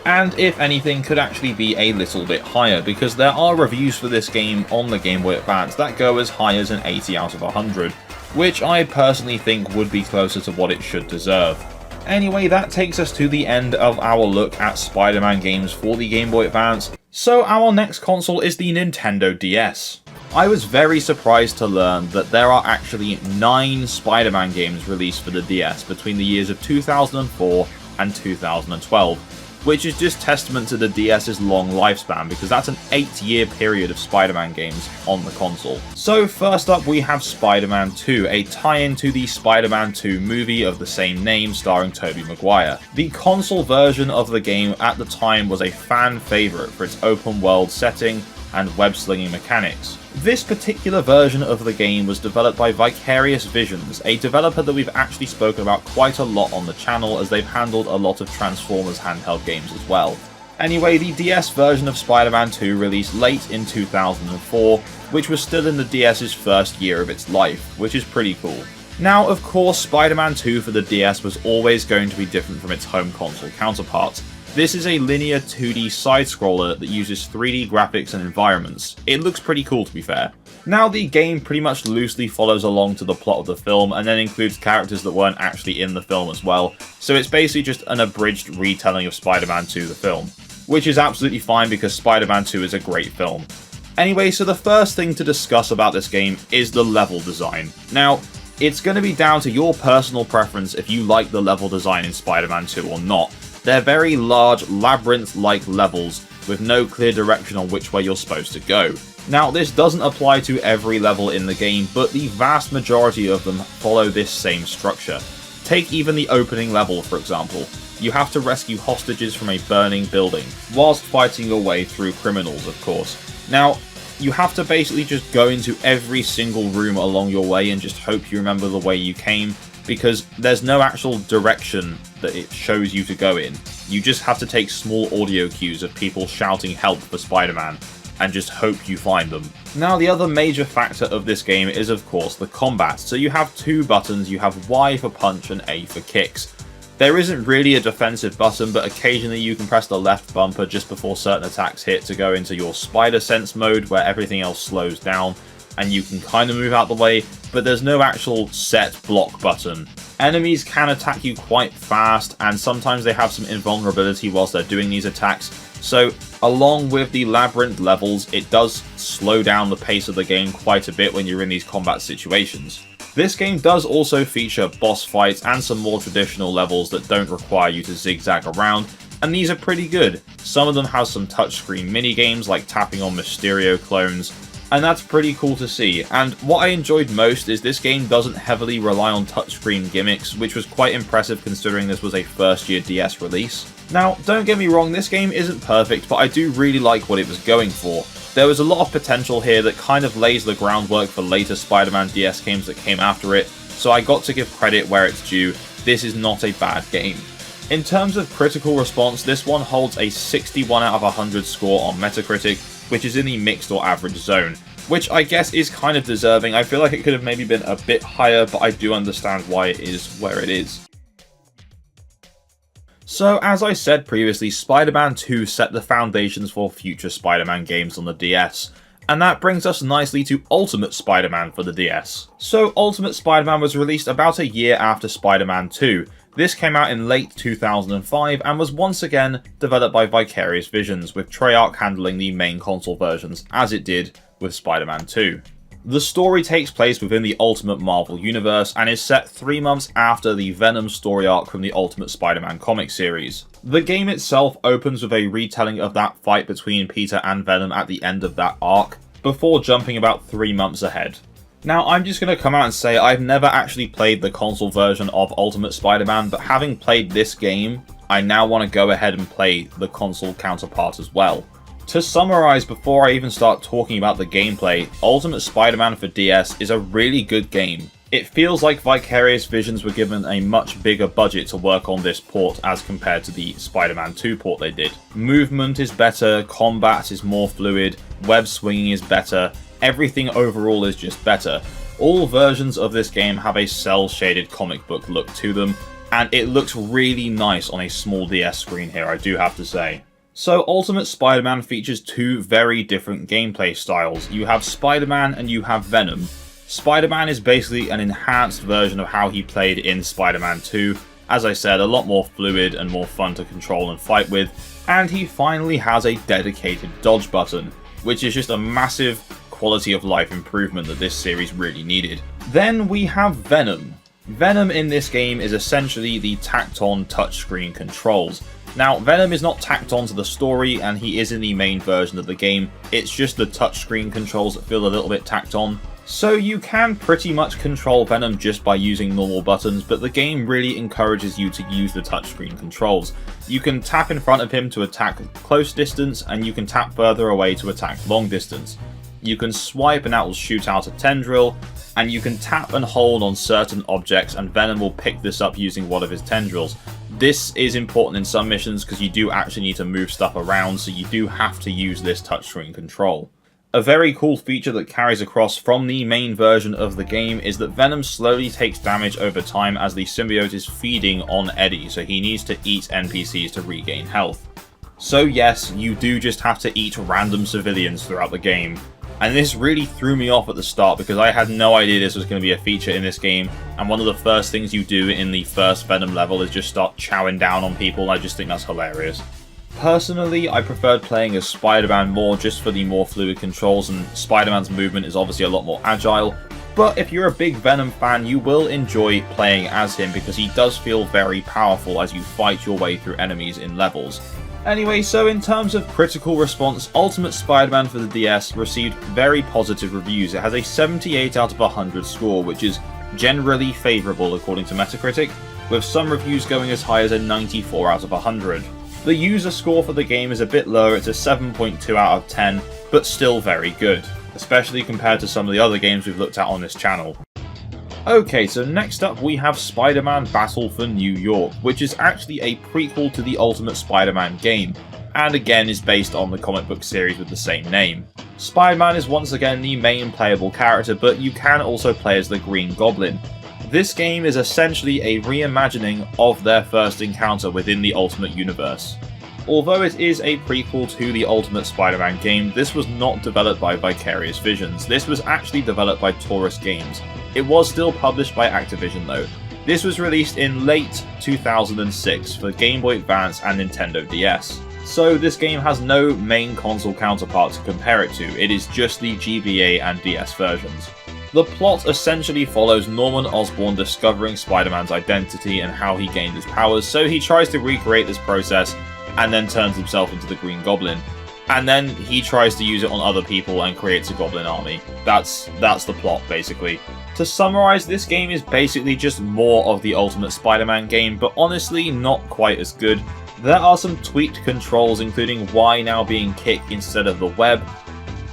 and if anything could actually be a little bit higher, because there are reviews for this game on the Game Boy Advance that go as high as an 80 out of 100, which I personally think would be closer to what it should deserve. Anyway, that takes us to the end of our look at Spider-Man games for the Game Boy Advance, so our next console is the Nintendo DS. I was very surprised to learn that there are actually 9 Spider-Man games released for the DS between the years of 2004 and 2012, which is just testament to the DS's long lifespan, because that's an 8-year period of Spider-Man games on the console. So first up we have Spider-Man 2, a tie-in to the Spider-Man 2 movie of the same name starring Tobey Maguire. The console version of the game at the time was a fan favourite for its open world setting and web-slinging mechanics. This particular version of the game was developed by Vicarious Visions, a developer that we've actually spoken about quite a lot on the channel, as they've handled a lot of Transformers handheld games as well. Anyway, the DS version of Spider-Man 2 released late in 2004, which was still in the DS's first year of its life, which is pretty cool. Now, of course, Spider-Man 2 for the DS was always going to be different from its home console counterparts. This is a linear 2D side-scroller that uses 3D graphics and environments. It looks pretty cool, to be fair. Now, the game pretty much loosely follows along to the plot of the film, and then includes characters that weren't actually in the film as well, so it's basically just an abridged retelling of Spider-Man 2 the film, which is absolutely fine because Spider-Man 2 is a great film. Anyway, so the first thing to discuss about this game is the level design. Now, it's going to be down to your personal preference if you like the level design in Spider-Man 2 or not. They're very large, labyrinth-like levels with no clear direction on which way you're supposed to go. Now, this doesn't apply to every level in the game, but the vast majority of them follow this same structure. Take even the opening level, for example. You have to rescue hostages from a burning building, whilst fighting your way through criminals, of course. Now, you have to basically just go into every single room along your way and just hope you remember the way you came, because there's no actual direction that it shows you to go in. You just have to take small audio cues of people shouting help for Spider-Man, and just hope you find them. Now, the other major factor of this game is of course the combat. So you have 2 buttons, you have Y for punch and A for kicks. There isn't really a defensive button, but occasionally you can press the left bumper just before certain attacks hit to go into your spider sense mode, where everything else slows down and you can kind of move out the way, but there's no actual set block button. Enemies can attack you quite fast, and sometimes they have some invulnerability whilst they're doing these attacks, so along with the labyrinth levels, it does slow down the pace of the game quite a bit when you're in these combat situations. This game does also feature boss fights and some more traditional levels that don't require you to zigzag around, and these are pretty good. Some of them have some touchscreen minigames like tapping on Mysterio clones, and that's pretty cool to see. And what I enjoyed most is this game doesn't heavily rely on touchscreen gimmicks, which was quite impressive considering this was a first-year DS release. Now, don't get me wrong, this game isn't perfect, but I do really like what it was going for. There was a lot of potential here that kind of lays the groundwork for later Spider-Man DS games that came after it, so I got to give credit where it's due. This is not a bad game. In terms of critical response, this one holds a 61 out of 100 score on Metacritic, which is in the mixed or average zone, which I guess is kind of deserving. I feel like it could have maybe been a bit higher, but I do understand why it is where it is. So, as I said previously, Spider-Man 2 set the foundations for future Spider-Man games on the DS, and that brings us nicely to Ultimate Spider-Man for the DS. So, Ultimate Spider-Man was released about a year after Spider-Man 2. This came out in late 2005 and was once again developed by Vicarious Visions, with Treyarch handling the main console versions, as it did with Spider-Man 2. The story takes place within the Ultimate Marvel Universe and is set 3 months after the Venom story arc from the Ultimate Spider-Man comic series. The game itself opens with a retelling of that fight between Peter and Venom at the end of that arc, before jumping about 3 months ahead. Now, I'm just going to come out and say I've never actually played the console version of Ultimate Spider-Man, but having played this game, I now want to go ahead and play the console counterpart as well. To summarize before I even start talking about the gameplay, Ultimate Spider-Man for DS is a really good game. It feels like Vicarious Visions were given a much bigger budget to work on this port as compared to the Spider-Man 2 port they did. Movement is better, combat is more fluid, web swinging is better, everything overall is just better. All versions of this game have a cel-shaded comic book look to them, and it looks really nice on a small DS screen here, I do have to say. So Ultimate Spider-Man features two very different gameplay styles. You have Spider-Man and you have Venom. Spider-Man is basically an enhanced version of how he played in Spider-Man 2. As I said, a lot more fluid and more fun to control and fight with, and he finally has a dedicated dodge button, which is just a massive quality of life improvement that this series really needed. Then we have Venom. Venom in this game is essentially the tacked-on touchscreen controls. Now, Venom is not tacked onto the story, and he is in the main version of the game. It's just the touchscreen controls that feel a little bit tacked on. So you can pretty much control Venom just by using normal buttons, but the game really encourages you to use the touchscreen controls. You can tap in front of him to attack close distance, and you can tap further away to attack long distance. You can swipe and that will shoot out a tendril, and you can tap and hold on certain objects and Venom will pick this up using one of his tendrils. This is important in some missions because you do actually need to move stuff around, so you do have to use this touchscreen control. A very cool feature that carries across from the main version of the game is that Venom slowly takes damage over time as the symbiote is feeding on Eddie, so he needs to eat NPCs to regain health. So yes, you do just have to eat random civilians throughout the game. And this really threw me off at the start because I had no idea this was going to be a feature in this game, and one of the first things you do in the first Venom level is just start chowing down on people. I just think that's hilarious. Personally, I preferred playing as Spider-Man more just for the more fluid controls, and Spider-Man's movement is obviously a lot more agile, but if you're a big Venom fan, you will enjoy playing as him because he does feel very powerful as you fight your way through enemies in levels. Anyway, so in terms of critical response, Ultimate Spider-Man for the DS received very positive reviews. It has a 78 out of 100 score, which is generally favourable according to Metacritic, with some reviews going as high as a 94 out of 100. The user score for the game is a bit lower, it's a 7.2 out of 10, but still very good, especially compared to some of the other games we've looked at on this channel. Okay, so next up we have Spider-Man Battle for New York, which is actually a prequel to the Ultimate Spider-Man game, and again is based on the comic book series with the same name. Spider-Man is once again the main playable character, but you can also play as the Green Goblin. This game is essentially a reimagining of their first encounter within the Ultimate Universe. Although it is a prequel to the Ultimate Spider-Man game, this was not developed by Vicarious Visions. This was actually developed by Taurus Games. It was still published by Activision though. This was released in late 2006 for Game Boy Advance and Nintendo DS. So this game has no main console counterpart to compare it to, it is just the GBA and DS versions. The plot essentially follows Norman Osborn discovering Spider-Man's identity and how he gained his powers, so he tries to recreate this process and then turns himself into the Green Goblin. And then he tries to use it on other people and creates a Goblin army. That's the plot, basically. To summarize, this game is basically just more of the Ultimate Spider-Man game, but honestly not quite as good. There are some tweaked controls, including Y now being kick instead of the web,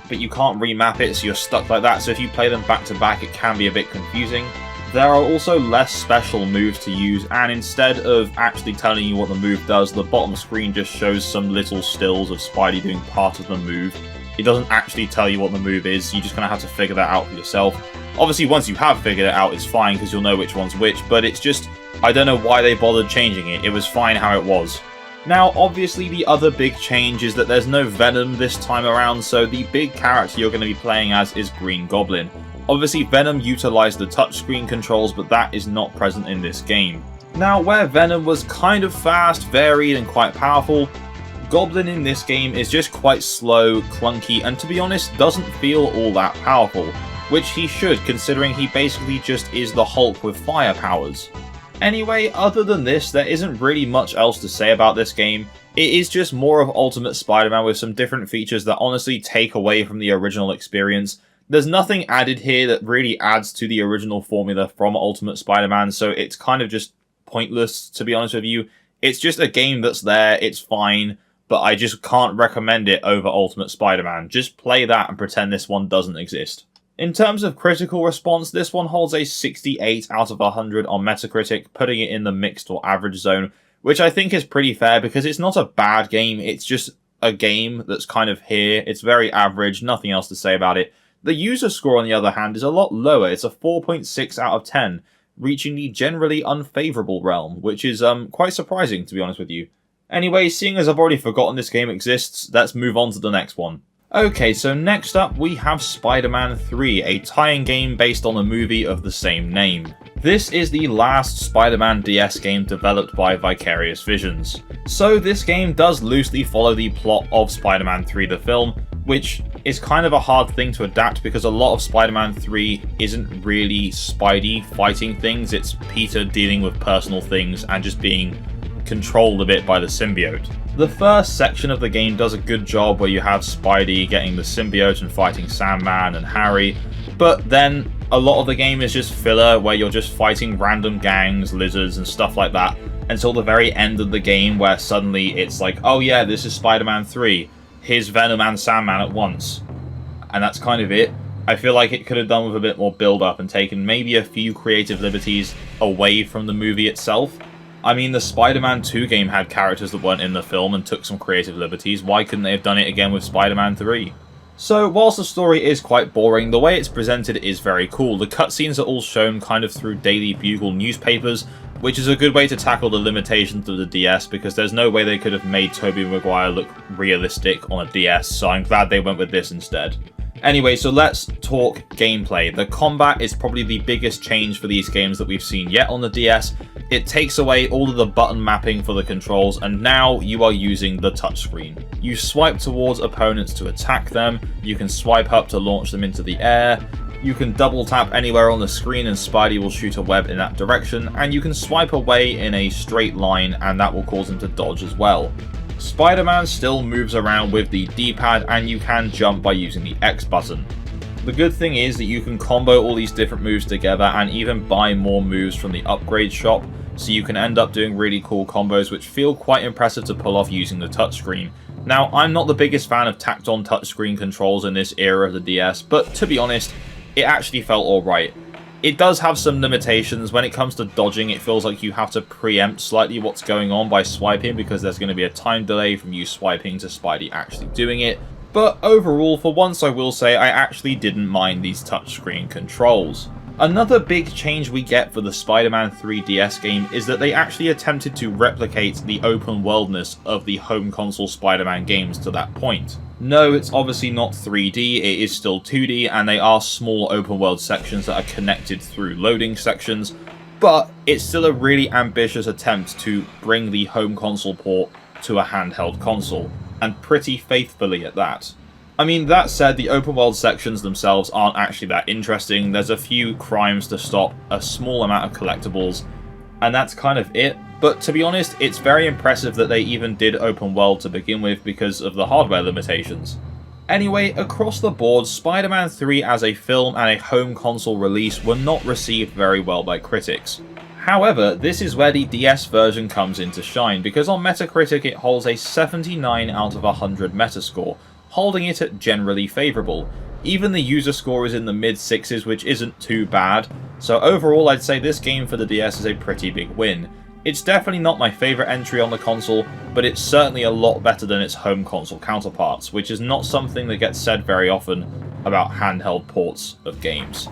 but you can't remap it, so you're stuck like that, so if you play them back to back it can be a bit confusing. There are also less special moves to use, and instead of actually telling you what the move does, the bottom screen just shows some little stills of Spidey doing part of the move. It doesn't actually tell you what the move is, you just kind of have to figure that out for yourself. Obviously once you have figured it out it's fine because you'll know which one's which, but it's just, I don't know why they bothered changing it, it was fine how it was. Now obviously the other big change is that there's no Venom this time around, so the big character you're going to be playing as is Green Goblin. Obviously Venom utilised the touchscreen controls, but that is not present in this game. Now where Venom was kind of fast, varied and quite powerful, Goblin in this game is just quite slow, clunky, and to be honest doesn't feel all that powerful, which he should considering he basically just is the Hulk with fire powers. Anyway, other than this, there isn't really much else to say about this game. It is just more of Ultimate Spider-Man with some different features that honestly take away from the original experience. There's nothing added here that really adds to the original formula from Ultimate Spider-Man, so it's kind of just pointless, to be honest with you. It's just a game that's there, it's fine, but I just can't recommend it over Ultimate Spider-Man. Just play that and pretend this one doesn't exist. In terms of critical response, this one holds a 68 out of 100 on Metacritic, putting it in the mixed or average zone, which I think is pretty fair because it's not a bad game, it's just a game that's kind of here. It's very average, nothing else to say about it. The user score, on the other hand, is a lot lower. It's a 4.6 out of 10, reaching the generally unfavourable realm, which is quite surprising, to be honest with you. Anyway, seeing as I've already forgotten this game exists, let's move on to the next one. Okay, so next up we have Spider-Man 3, a tie-in game based on a movie of the same name. This is the last Spider-Man DS game developed by Vicarious Visions. So this game does loosely follow the plot of Spider-Man 3 the film, which is kind of a hard thing to adapt because a lot of Spider-Man 3 isn't really Spidey fighting things, it's Peter dealing with personal things and just being controlled a bit by the symbiote. The first section of the game does a good job where you have Spidey getting the symbiote and fighting Sandman and Harry, but then a lot of the game is just filler where you're just fighting random gangs, lizards and stuff like that until the very end of the game where suddenly it's like, oh yeah, this is Spider-Man 3, here's Venom and Sandman at once. And that's kind of it. I feel like it could have done with a bit more build-up and taken maybe a few creative liberties away from the movie itself. I mean, the Spider-Man 2 game had characters that weren't in the film and took some creative liberties. Why couldn't they have done it again with Spider-Man 3? So, whilst the story is quite boring, the way it's presented is very cool. The cutscenes are all shown kind of through Daily Bugle newspapers, which is a good way to tackle the limitations of the DS because there's no way they could have made Tobey Maguire look realistic on a DS, so I'm glad they went with this instead. Anyway, so let's talk gameplay. The combat is probably the biggest change for these games that we've seen yet on the DS. It takes away all of the button mapping for the controls, and now you are using the touchscreen. You swipe towards opponents to attack them, you can swipe up to launch them into the air, you can double tap anywhere on the screen and Spidey will shoot a web in that direction, and you can swipe away in a straight line and that will cause him to dodge as well. Spider-Man still moves around with the D-pad and you can jump by using the X button. The good thing is that you can combo all these different moves together and even buy more moves from the upgrade shop, so you can end up doing really cool combos which feel quite impressive to pull off using the touchscreen. Now, I'm not the biggest fan of tacked-on touchscreen controls in this era of the DS, but to be honest, it actually felt alright. It does have some limitations. When it comes to dodging, it feels like you have to preempt slightly what's going on by swiping because there's going to be a time delay from you swiping to Spidey actually doing it. But overall, for once I will say I actually didn't mind these touchscreen controls. Another big change we get for the Spider-Man 3 DS game is that they actually attempted to replicate the open worldness of the home console Spider-Man games to that point. No, it's obviously not 3D, it is still 2D, and they are small open world sections that are connected through loading sections, but it's still a really ambitious attempt to bring the home console port to a handheld console, and pretty faithfully at that. I mean, that said, the open world sections themselves aren't actually that interesting. There's a few crimes to stop, a small amount of collectibles, and that's kind of it. But to be honest, it's very impressive that they even did open world to begin with because of the hardware limitations. Anyway, across the board, Spider-Man 3 as a film and a home console release were not received very well by critics. However, this is where the DS version comes into shine, because on Metacritic it holds a 79 out of 100 Metascore, holding it at generally favourable. Even the user score is in the mid-6s, which isn't too bad, so overall I'd say this game for the DS is a pretty big win. It's definitely not my favourite entry on the console, but it's certainly a lot better than its home console counterparts, which is not something that gets said very often about handheld ports of games.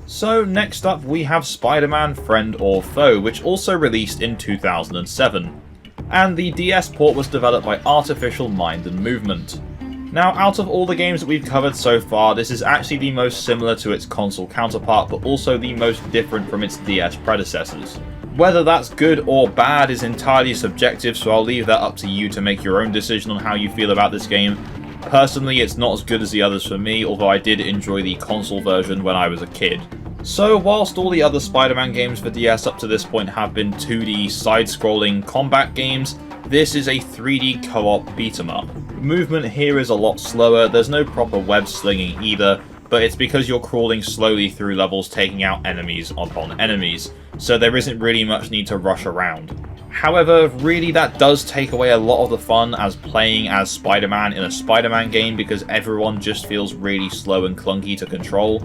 So next up we have Spider-Man Friend or Foe, which also released in 2007. And the DS port was developed by Artificial Mind and Movement. Now, out of all the games that we've covered so far, this is actually the most similar to its console counterpart, but also the most different from its DS predecessors. Whether that's good or bad is entirely subjective, so I'll leave that up to you to make your own decision on how you feel about this game. Personally, it's not as good as the others for me, although I did enjoy the console version when I was a kid. So, whilst all the other Spider-Man games for DS up to this point have been 2D side-scrolling combat games, this is a 3D co-op beat-em-up. Movement here is a lot slower, there's no proper web slinging either, but it's because you're crawling slowly through levels taking out enemies upon enemies, so there isn't really much need to rush around. However, really that does take away a lot of the fun as playing as Spider-Man in a Spider-Man game because everyone just feels really slow and clunky to control.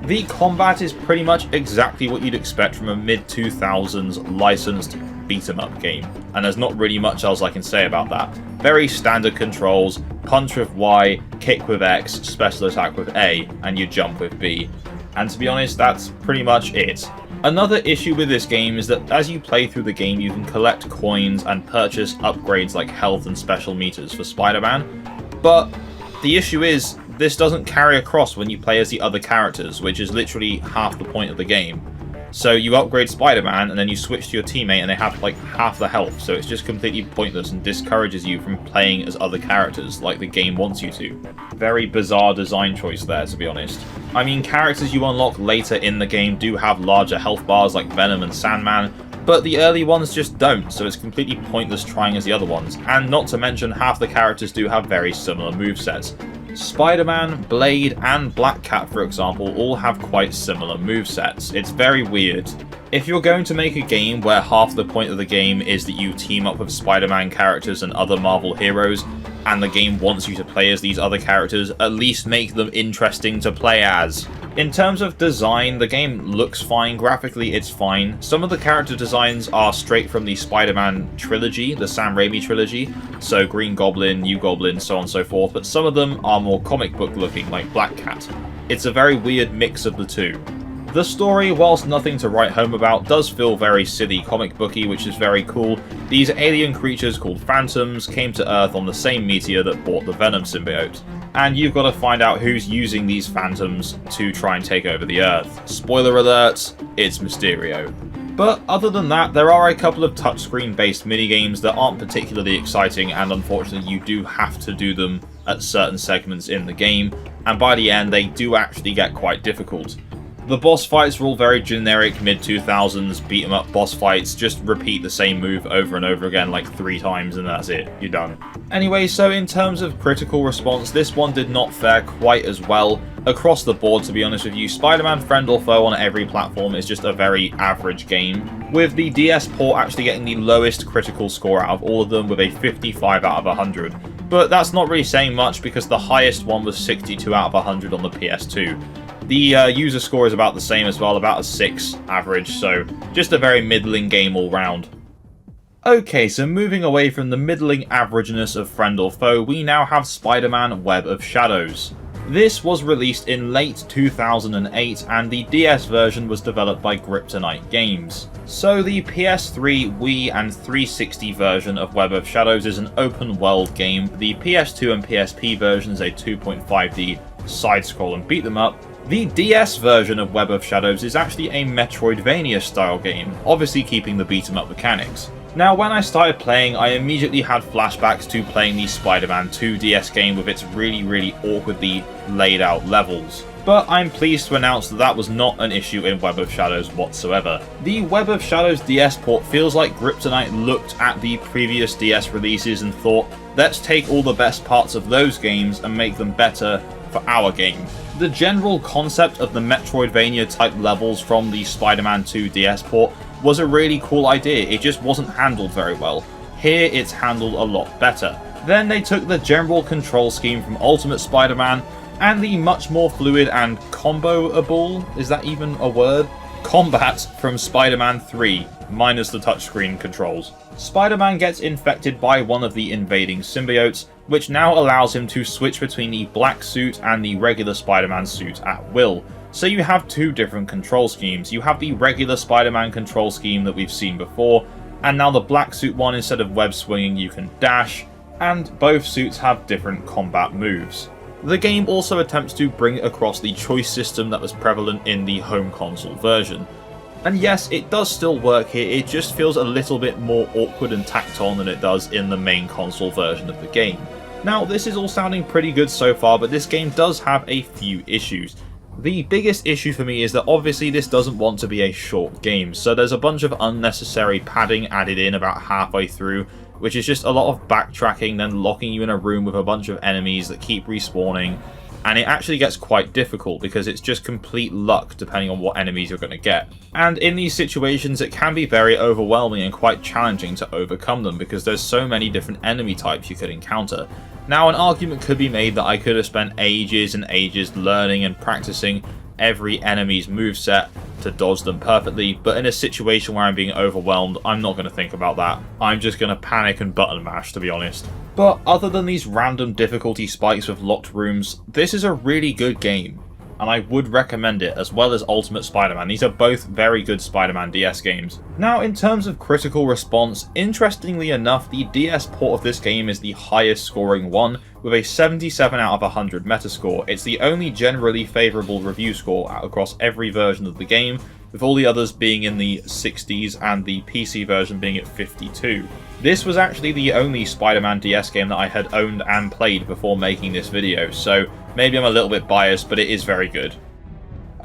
The combat is pretty much exactly what you'd expect from a mid-2000s licensed beat-em-up game, and there's not really much else I can say about that. Very standard controls, punch with Y, kick with X, special attack with A, and you jump with B. And to be honest, that's pretty much it. Another issue with this game is that as you play through the game, you can collect coins and purchase upgrades like health and special meters for Spider-Man, but the issue is, this doesn't carry across when you play as the other characters, which is literally half the point of the game. So you upgrade Spider-Man and then you switch to your teammate and they have like half the health, so it's just completely pointless and discourages you from playing as other characters like the game wants you to. Very bizarre design choice there, to be honest. I mean, characters you unlock later in the game do have larger health bars like Venom and Sandman, but the early ones just don't, so it's completely pointless trying as the other ones, and not to mention half the characters do have very similar movesets. Spider-Man, Blade, and Black Cat, for example, all have quite similar movesets. It's very weird. If you're going to make a game where half the point of the game is that you team up with Spider-Man characters and other Marvel heroes, and the game wants you to play as these other characters, at least make them interesting to play as. In terms of design, the game looks fine. Graphically, it's fine. Some of the character designs are straight from the Spider-Man trilogy, the Sam Raimi trilogy, so Green Goblin, New Goblin, so on and so forth, but some of them are more comic book looking, like Black Cat. It's a very weird mix of the two. The story, whilst nothing to write home about, does feel very silly comic booky, which is very cool. These alien creatures called Phantoms came to Earth on the same meteor that brought the Venom symbiote, and you've got to find out who's using these Phantoms to try and take over the Earth. Spoiler alert, it's Mysterio. But other than that, there are a couple of touchscreen based minigames that aren't particularly exciting, and unfortunately you do have to do them at certain segments in the game, and by the end they do actually get quite difficult. The boss fights are all very generic mid-2000s beat 'em up boss fights, just repeat the same move over and over again like 3 times and that's it, you're done. Anyway, so in terms of critical response, this one did not fare quite as well across the board, to be honest with you. Spider-Man Friend or Foe on every platform is just a very average game, with the DS port actually getting the lowest critical score out of all of them with a 55 out of 100. But that's not really saying much because the highest one was 62 out of 100 on the PS2. The user score is about the same as well, about a 6 average, so just a very middling game all round. Okay, so moving away from the middling averageness of Friend or Foe, we now have Spider-Man Web of Shadows. This was released in late 2008, and the DS version was developed by Kryptonite Games. So the PS3, Wii, and 360 version of Web of Shadows is an open-world game. The PS2 and PSP version is a 2.5D side-scroll and beat-them-up. The DS version of Web of Shadows is actually a Metroidvania-style game, obviously keeping the beat-em-up mechanics. Now, when I started playing, I immediately had flashbacks to playing the Spider-Man 2 DS game with its really awkwardly laid out levels. But I'm pleased to announce that that was not an issue in Web of Shadows whatsoever. The Web of Shadows DS port feels like Kryptonite looked at the previous DS releases and thought, let's take all the best parts of those games and make them better for our game. The general concept of the Metroidvania type levels from the Spider-Man 2 DS port was a really cool idea, it just wasn't handled very well. Here it's handled a lot better. Then they took the general control scheme from Ultimate Spider-Man and the much more fluid and comboable, is that even a word? Combat from Spider-Man 3, minus the touchscreen controls. Spider-Man gets infected by one of the invading symbiotes, which now allows him to switch between the black suit and the regular Spider-Man suit at will. So you have 2 different control schemes. You have the regular Spider-Man control scheme that we've seen before, and now the black suit one, instead of web swinging you can dash, and both suits have different combat moves. The game also attempts to bring across the choice system that was prevalent in the home console version. And yes, it does still work here, it just feels a little bit more awkward and tacked on than it does in the main console version of the game. Now, this is all sounding pretty good so far, but this game does have a few issues. The biggest issue for me is that obviously this doesn't want to be a short game, so there's a bunch of unnecessary padding added in about halfway through, which is just a lot of backtracking, then locking you in a room with a bunch of enemies that keep respawning, and it actually gets quite difficult because it's just complete luck depending on what enemies you're going to get. And in these situations it can be very overwhelming and quite challenging to overcome them because there's so many different enemy types you could encounter. Now, an argument could be made that I could have spent ages and ages learning and practicing every enemy's moveset to dodge them perfectly, but in a situation where I'm being overwhelmed, I'm not going to think about that. I'm just going to panic and button mash, to be honest. But other than these random difficulty spikes with locked rooms, this is a really good game. and I would recommend it, as well as Ultimate Spider-Man. These are both very good Spider-Man DS games. Now, in terms of critical response, interestingly enough, the DS port of this game is the highest scoring one, with a 77 out of 100 Metascore. It's the only generally favourable review score across every version of the game, with all the others being in the 60s and the PC version being at 52. This was actually the only Spider-Man DS game that I had owned and played before making this video, so maybe I'm a little bit biased, but it is very good.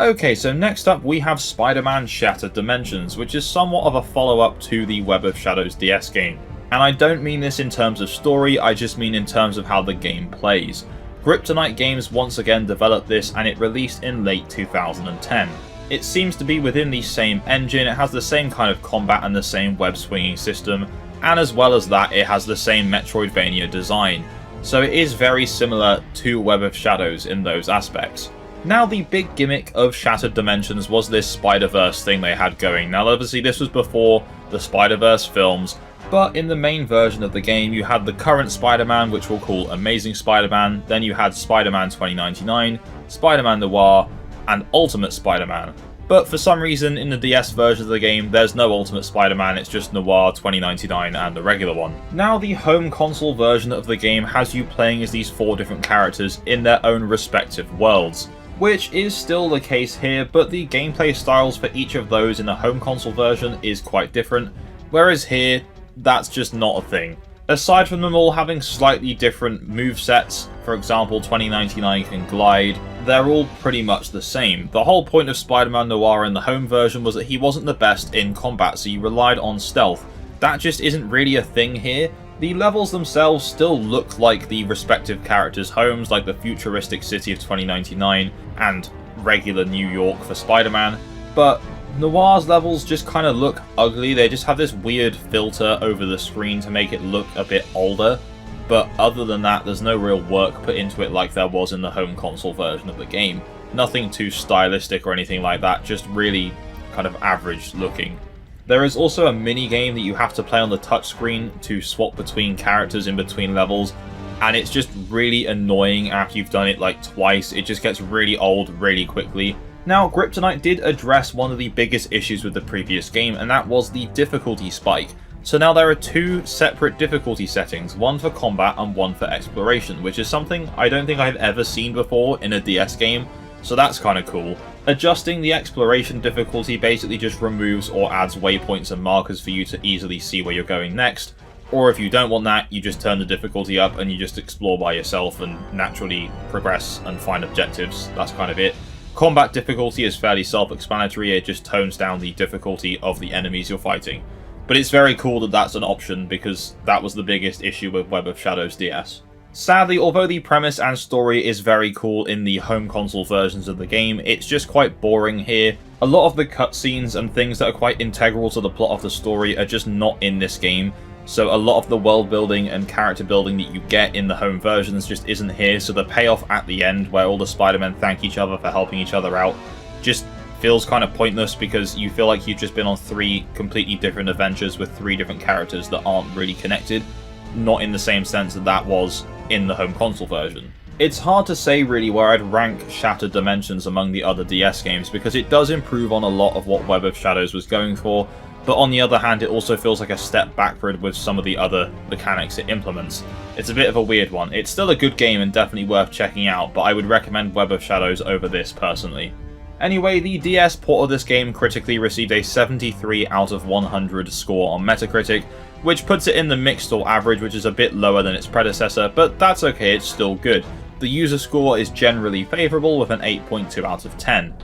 Okay, so next up we have Spider-Man Shattered Dimensions, which is somewhat of a follow-up to the Web of Shadows DS game. And I don't mean this in terms of story, I just mean in terms of how the game plays. Kryptonite Games once again developed this, and it released in late 2010. It seems to be within the same engine, it has the same kind of combat and the same web swinging system, and as well as that, it has the same Metroidvania design. So it is very similar to Web of Shadows in those aspects. Now, the big gimmick of Shattered Dimensions was this Spider-Verse thing they had going. Now, obviously this was before the Spider-Verse films, but in the main version of the game you had the current Spider-Man, which we'll call Amazing Spider-Man, then you had Spider-Man 2099, Spider-Man Noir, and Ultimate Spider-Man. But for some reason in the DS version of the game there's no Ultimate Spider-Man, it's just Noir, 2099 and the regular one. Now, the home console version of the game has you playing as these 4 different characters in their own respective worlds, which is still the case here, but the gameplay styles for each of those in the home console version is quite different, whereas here that's just not a thing. Aside from them all having slightly different movesets, for example 2099 can glide, they're all pretty much the same. The whole point of Spider-Man Noir in the home version was that he wasn't the best in combat, so you relied on stealth. That just isn't really a thing here. The levels themselves still look like the respective characters' homes, like the futuristic city of 2099 and regular New York for Spider-Man, but Noir's levels just kind of look ugly. They just have this weird filter over the screen to make it look a bit older, but other than that there's no real work put into it like there was in the home console version of the game. Nothing too stylistic or anything like that, just really kind of average looking. There is also a mini game that you have to play on the touchscreen to swap between characters in between levels, and it's just really annoying after you've done it like twice. It just gets really old really quickly. Now, Kryptonite did address one of the biggest issues with the previous game, and that was the difficulty spike. So now there are 2 separate difficulty settings, one for combat and one for exploration, which is something I don't think I've ever seen before in a DS game, so that's kind of cool. Adjusting the exploration difficulty basically just removes or adds waypoints and markers for you to easily see where you're going next, or if you don't want that, you just turn the difficulty up and you just explore by yourself and naturally progress and find objectives. That's kind of it. Combat difficulty is fairly self-explanatory, it just tones down the difficulty of the enemies you're fighting. But it's very cool that that's an option, because that was the biggest issue with Web of Shadows DS. Sadly, although the premise and story is very cool in the home console versions of the game, it's just quite boring here. A lot of the cutscenes and things that are quite integral to the plot of the story are just not in this game. So a lot of the world building and character building that you get in the home versions just isn't here, so the payoff at the end, where all the Spider-Men thank each other for helping each other out, just feels kind of pointless, because you feel like you've just been on 3 completely different adventures with 3 different characters that aren't really connected, not in the same sense that that was in the home console version. It's hard to say really where I'd rank Shattered Dimensions among the other DS games, because it does improve on a lot of what Web of Shadows was going for, but on the other hand it also feels like a step backward with some of the other mechanics it implements. It's a bit of a weird one. It's still a good game and definitely worth checking out, but I would recommend Web of Shadows over this personally. Anyway, the DS port of this game critically received a 73 out of 100 score on Metacritic, which puts it in the mixed or average, which is a bit lower than its predecessor, but that's okay, it's still good. The user score is generally favourable with an 8.2 out of 10.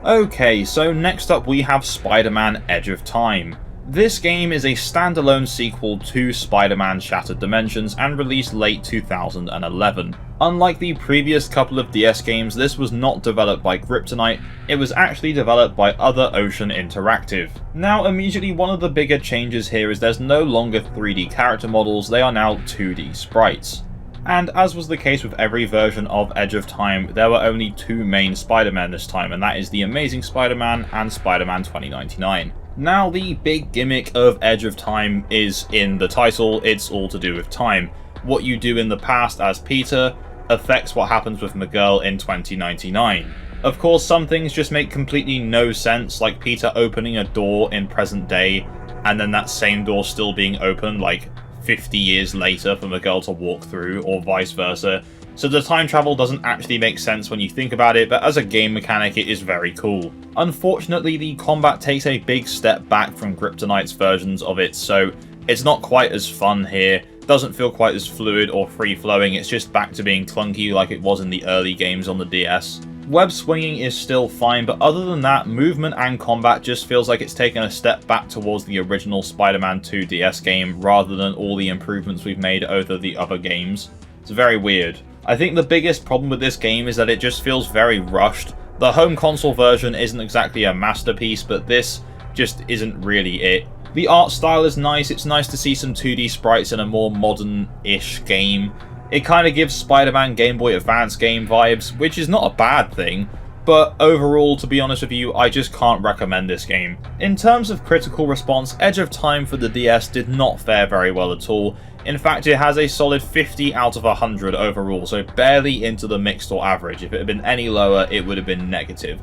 Okay, so next up we have Spider-Man Edge of Time. This game is a standalone sequel to Spider-Man Shattered Dimensions and released late 2011. Unlike the previous couple of DS games, this was not developed by Kryptonite, it was actually developed by Other Ocean Interactive. Now, immediately one of the bigger changes here is there's no longer 3D character models, they are now 2D sprites. And as was the case with every version of Edge of Time, there were only 2 main Spider-Men this time, and that is the Amazing Spider-Man and Spider-Man 2099. Now, the big gimmick of Edge of Time is in the title, it's all to do with time. What you do in the past as Peter affects what happens with Miguel in 2099. Of course, some things just make completely no sense, like Peter opening a door in present day, and then that same door still being open like 50 years later for a girl to walk through, or vice versa. So the time travel doesn't actually make sense when you think about it, but as a game mechanic it is very cool. Unfortunately, the combat takes a big step back from Kryptonite's versions of it, so it's not quite as fun here, doesn't feel quite as fluid or free-flowing, it's just back to being clunky like it was in the early games on the DS. Web swinging is still fine, but other than that, movement and combat just feels like it's taken a step back towards the original Spider-Man 2 DS game rather than all the improvements we've made over the other games. It's very weird. I think the biggest problem with this game is that it just feels very rushed. The home console version isn't exactly a masterpiece, but this just isn't really it. The art style is nice, it's nice to see some 2D sprites in a more modern-ish game. It kind of gives Spider-Man Game Boy Advance game vibes, which is not a bad thing, but overall, to be honest with you, I just can't recommend this game. In terms of critical response, Edge of Time for the DS did not fare very well at all. In fact, it has a solid 50 out of 100 overall, so barely into the mixed or average. If it had been any lower, it would have been negative.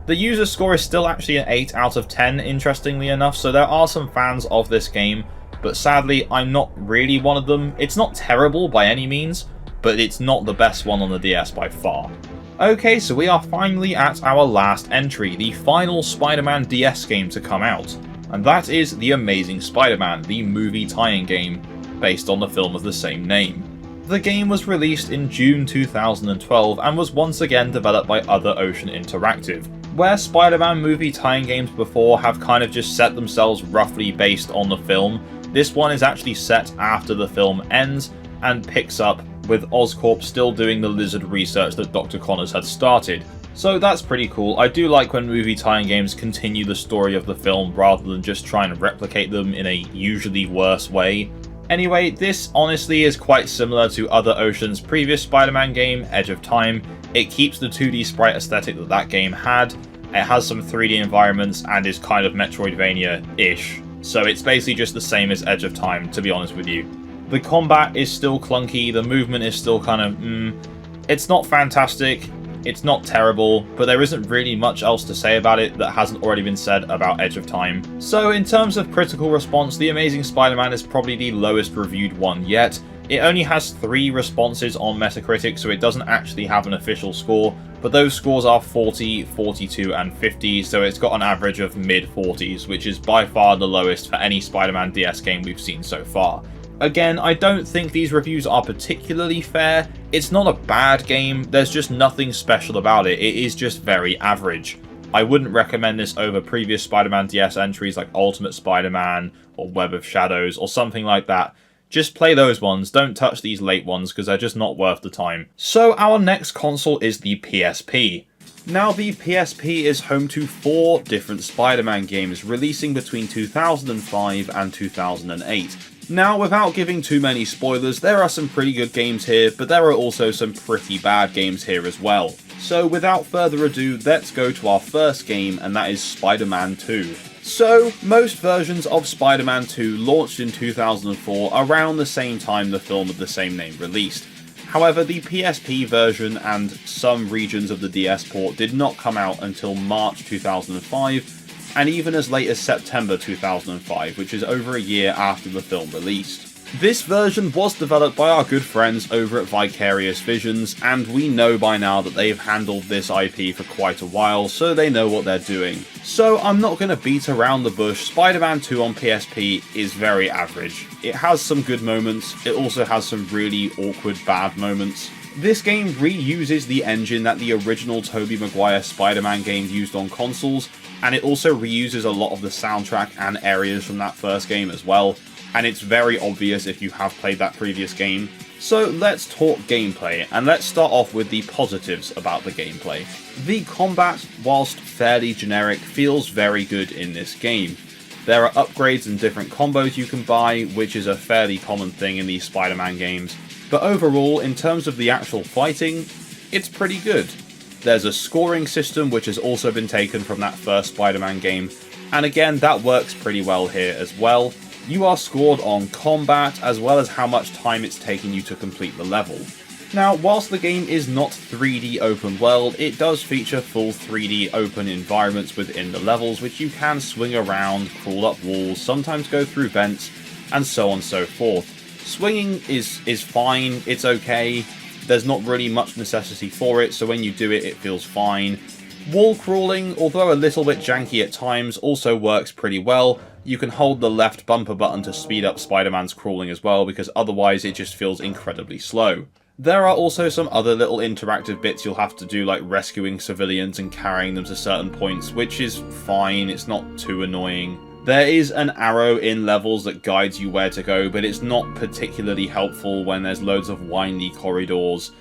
The user score is still actually an 8 out of 10, interestingly enough, so there are some fans of this game, but sadly, I'm not really one of them. It's not terrible by any means, but it's not the best one on the DS by far. Okay, so we are finally at our last entry, the final Spider-Man DS game to come out, and that is The Amazing Spider-Man, the movie tie-in game, based on the film of the same name. The game was released in June 2012 and was once again developed by Other Ocean Interactive. Where Spider-Man movie tie-in games before have kind of just set themselves roughly based on the film, this one is actually set after the film ends and picks up with Oscorp still doing the lizard research that Dr. Connors had started. So that's pretty cool. I do like when movie tie-in games continue the story of the film rather than just trying to replicate them in a usually worse way. Anyway, this honestly is quite similar to Other Ocean's previous Spider-Man game, Edge of Time. It keeps the 2D sprite aesthetic that that game had, it has some 3D environments, and is kind of Metroidvania-ish. So it's basically just the same as Edge of Time, to be honest with you. The combat is still clunky, the movement is still kind of It's not fantastic, it's not terrible, but there isn't really much else to say about it that hasn't already been said about Edge of Time. So in terms of critical response, The Amazing Spider-Man is probably the lowest reviewed one yet. It only has 3 responses on Metacritic, so it doesn't actually have an official score, but those scores are 40, 42, and 50, so it's got an average of mid-40s, which is by far the lowest for any Spider-Man DS game we've seen so far. Again, I don't think these reviews are particularly fair. It's not a bad game, there's just nothing special about it, it is just very average. I wouldn't recommend this over previous Spider-Man DS entries like Ultimate Spider-Man or Web of Shadows or something like that. Just play those ones, don't touch these late ones because they're just not worth the time. So our next console is the PSP. Now the PSP is home to 4 different Spider-Man games releasing between 2005 and 2008. Now, without giving too many spoilers, there are some pretty good games here, but there are also some pretty bad games here as well. So without further ado, let's go to our first game, and that is Spider-Man 2. So, most versions of Spider-Man 2 launched in 2004 around the same time the film of the same name released. However, the PSP version and some regions of the DS port did not come out until March 2005, and even as late as September 2005, which is over a year after the film released. This version was developed by our good friends over at Vicarious Visions, and we know by now that they've handled this IP for quite a while, so they know what they're doing. So I'm not going to beat around the bush, Spider-Man 2 on PSP is very average. It has some good moments, it also has some really awkward bad moments. This game reuses the engine that the original Tobey Maguire Spider-Man game used on consoles, and it also reuses a lot of the soundtrack and areas from that first game as well, and it's very obvious if you have played that previous game. So let's talk gameplay, and let's start off with the positives about the gameplay. The combat, whilst fairly generic, feels very good in this game. There are upgrades and different combos you can buy, which is a fairly common thing in these Spider-Man games, but overall, in terms of the actual fighting, it's pretty good. There's a scoring system which has also been taken from that first Spider-Man game, and again that works pretty well here as well. You are scored on combat as well as how much time it's taken you to complete the level. Now, whilst the game is not 3D open world, it does feature full 3D open environments within the levels, which you can swing around, crawl up walls, sometimes go through vents, and so on and so forth. Swinging is fine, it's okay, there's not really much necessity for it, so when you do it, it feels fine. Wall crawling, although a little bit janky at times, also works pretty well. You can hold the left bumper button to speed up Spider-Man's crawling as well, because otherwise it just feels incredibly slow. There are also some other little interactive bits you'll have to do, like rescuing civilians and carrying them to certain points, which is fine, it's not too annoying. There is an arrow in levels that guides you where to go, but it's not particularly helpful when there's loads of windy corridors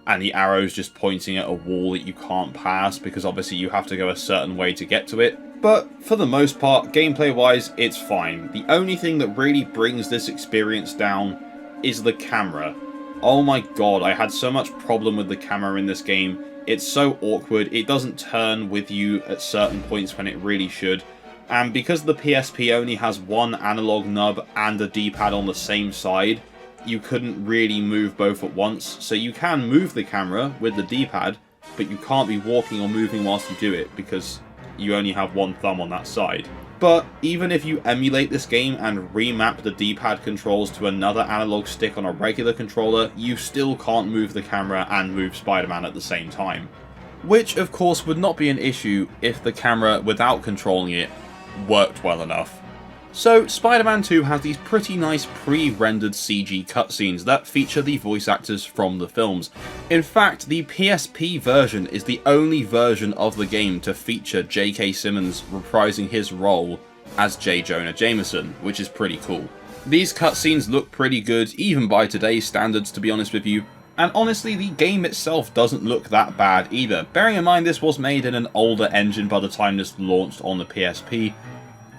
and the arrow's just pointing at a wall that you can't pass, because obviously you have to go a certain way to get to it. But for the most part, gameplay-wise, it's fine. The only thing that really brings this experience down is the camera. Oh my god, I had so much problem with the camera in this game. It's so awkward, it doesn't turn with you at certain points when it really should. And because the PSP only has one analog nub and a D-pad on the same side, you couldn't really move both at once. So you can move the camera with the D-pad, but you can't be walking or moving whilst you do it, because you only have one thumb on that side. But even if you emulate this game and remap the D-pad controls to another analog stick on a regular controller, you still can't move the camera and move Spider-Man at the same time. Which of course would not be an issue if the camera, without controlling it, worked well enough. So, Spider-Man 2 has these pretty nice pre-rendered CG cutscenes that feature the voice actors from the films. In fact, the PSP version is the only version of the game to feature J.K. Simmons reprising his role as J. Jonah Jameson, which is pretty cool. These cutscenes look pretty good, even by today's standards, to be honest with you, and honestly, the game itself doesn't look that bad either. Bearing in mind this was made in an older engine by the time this launched on the PSP,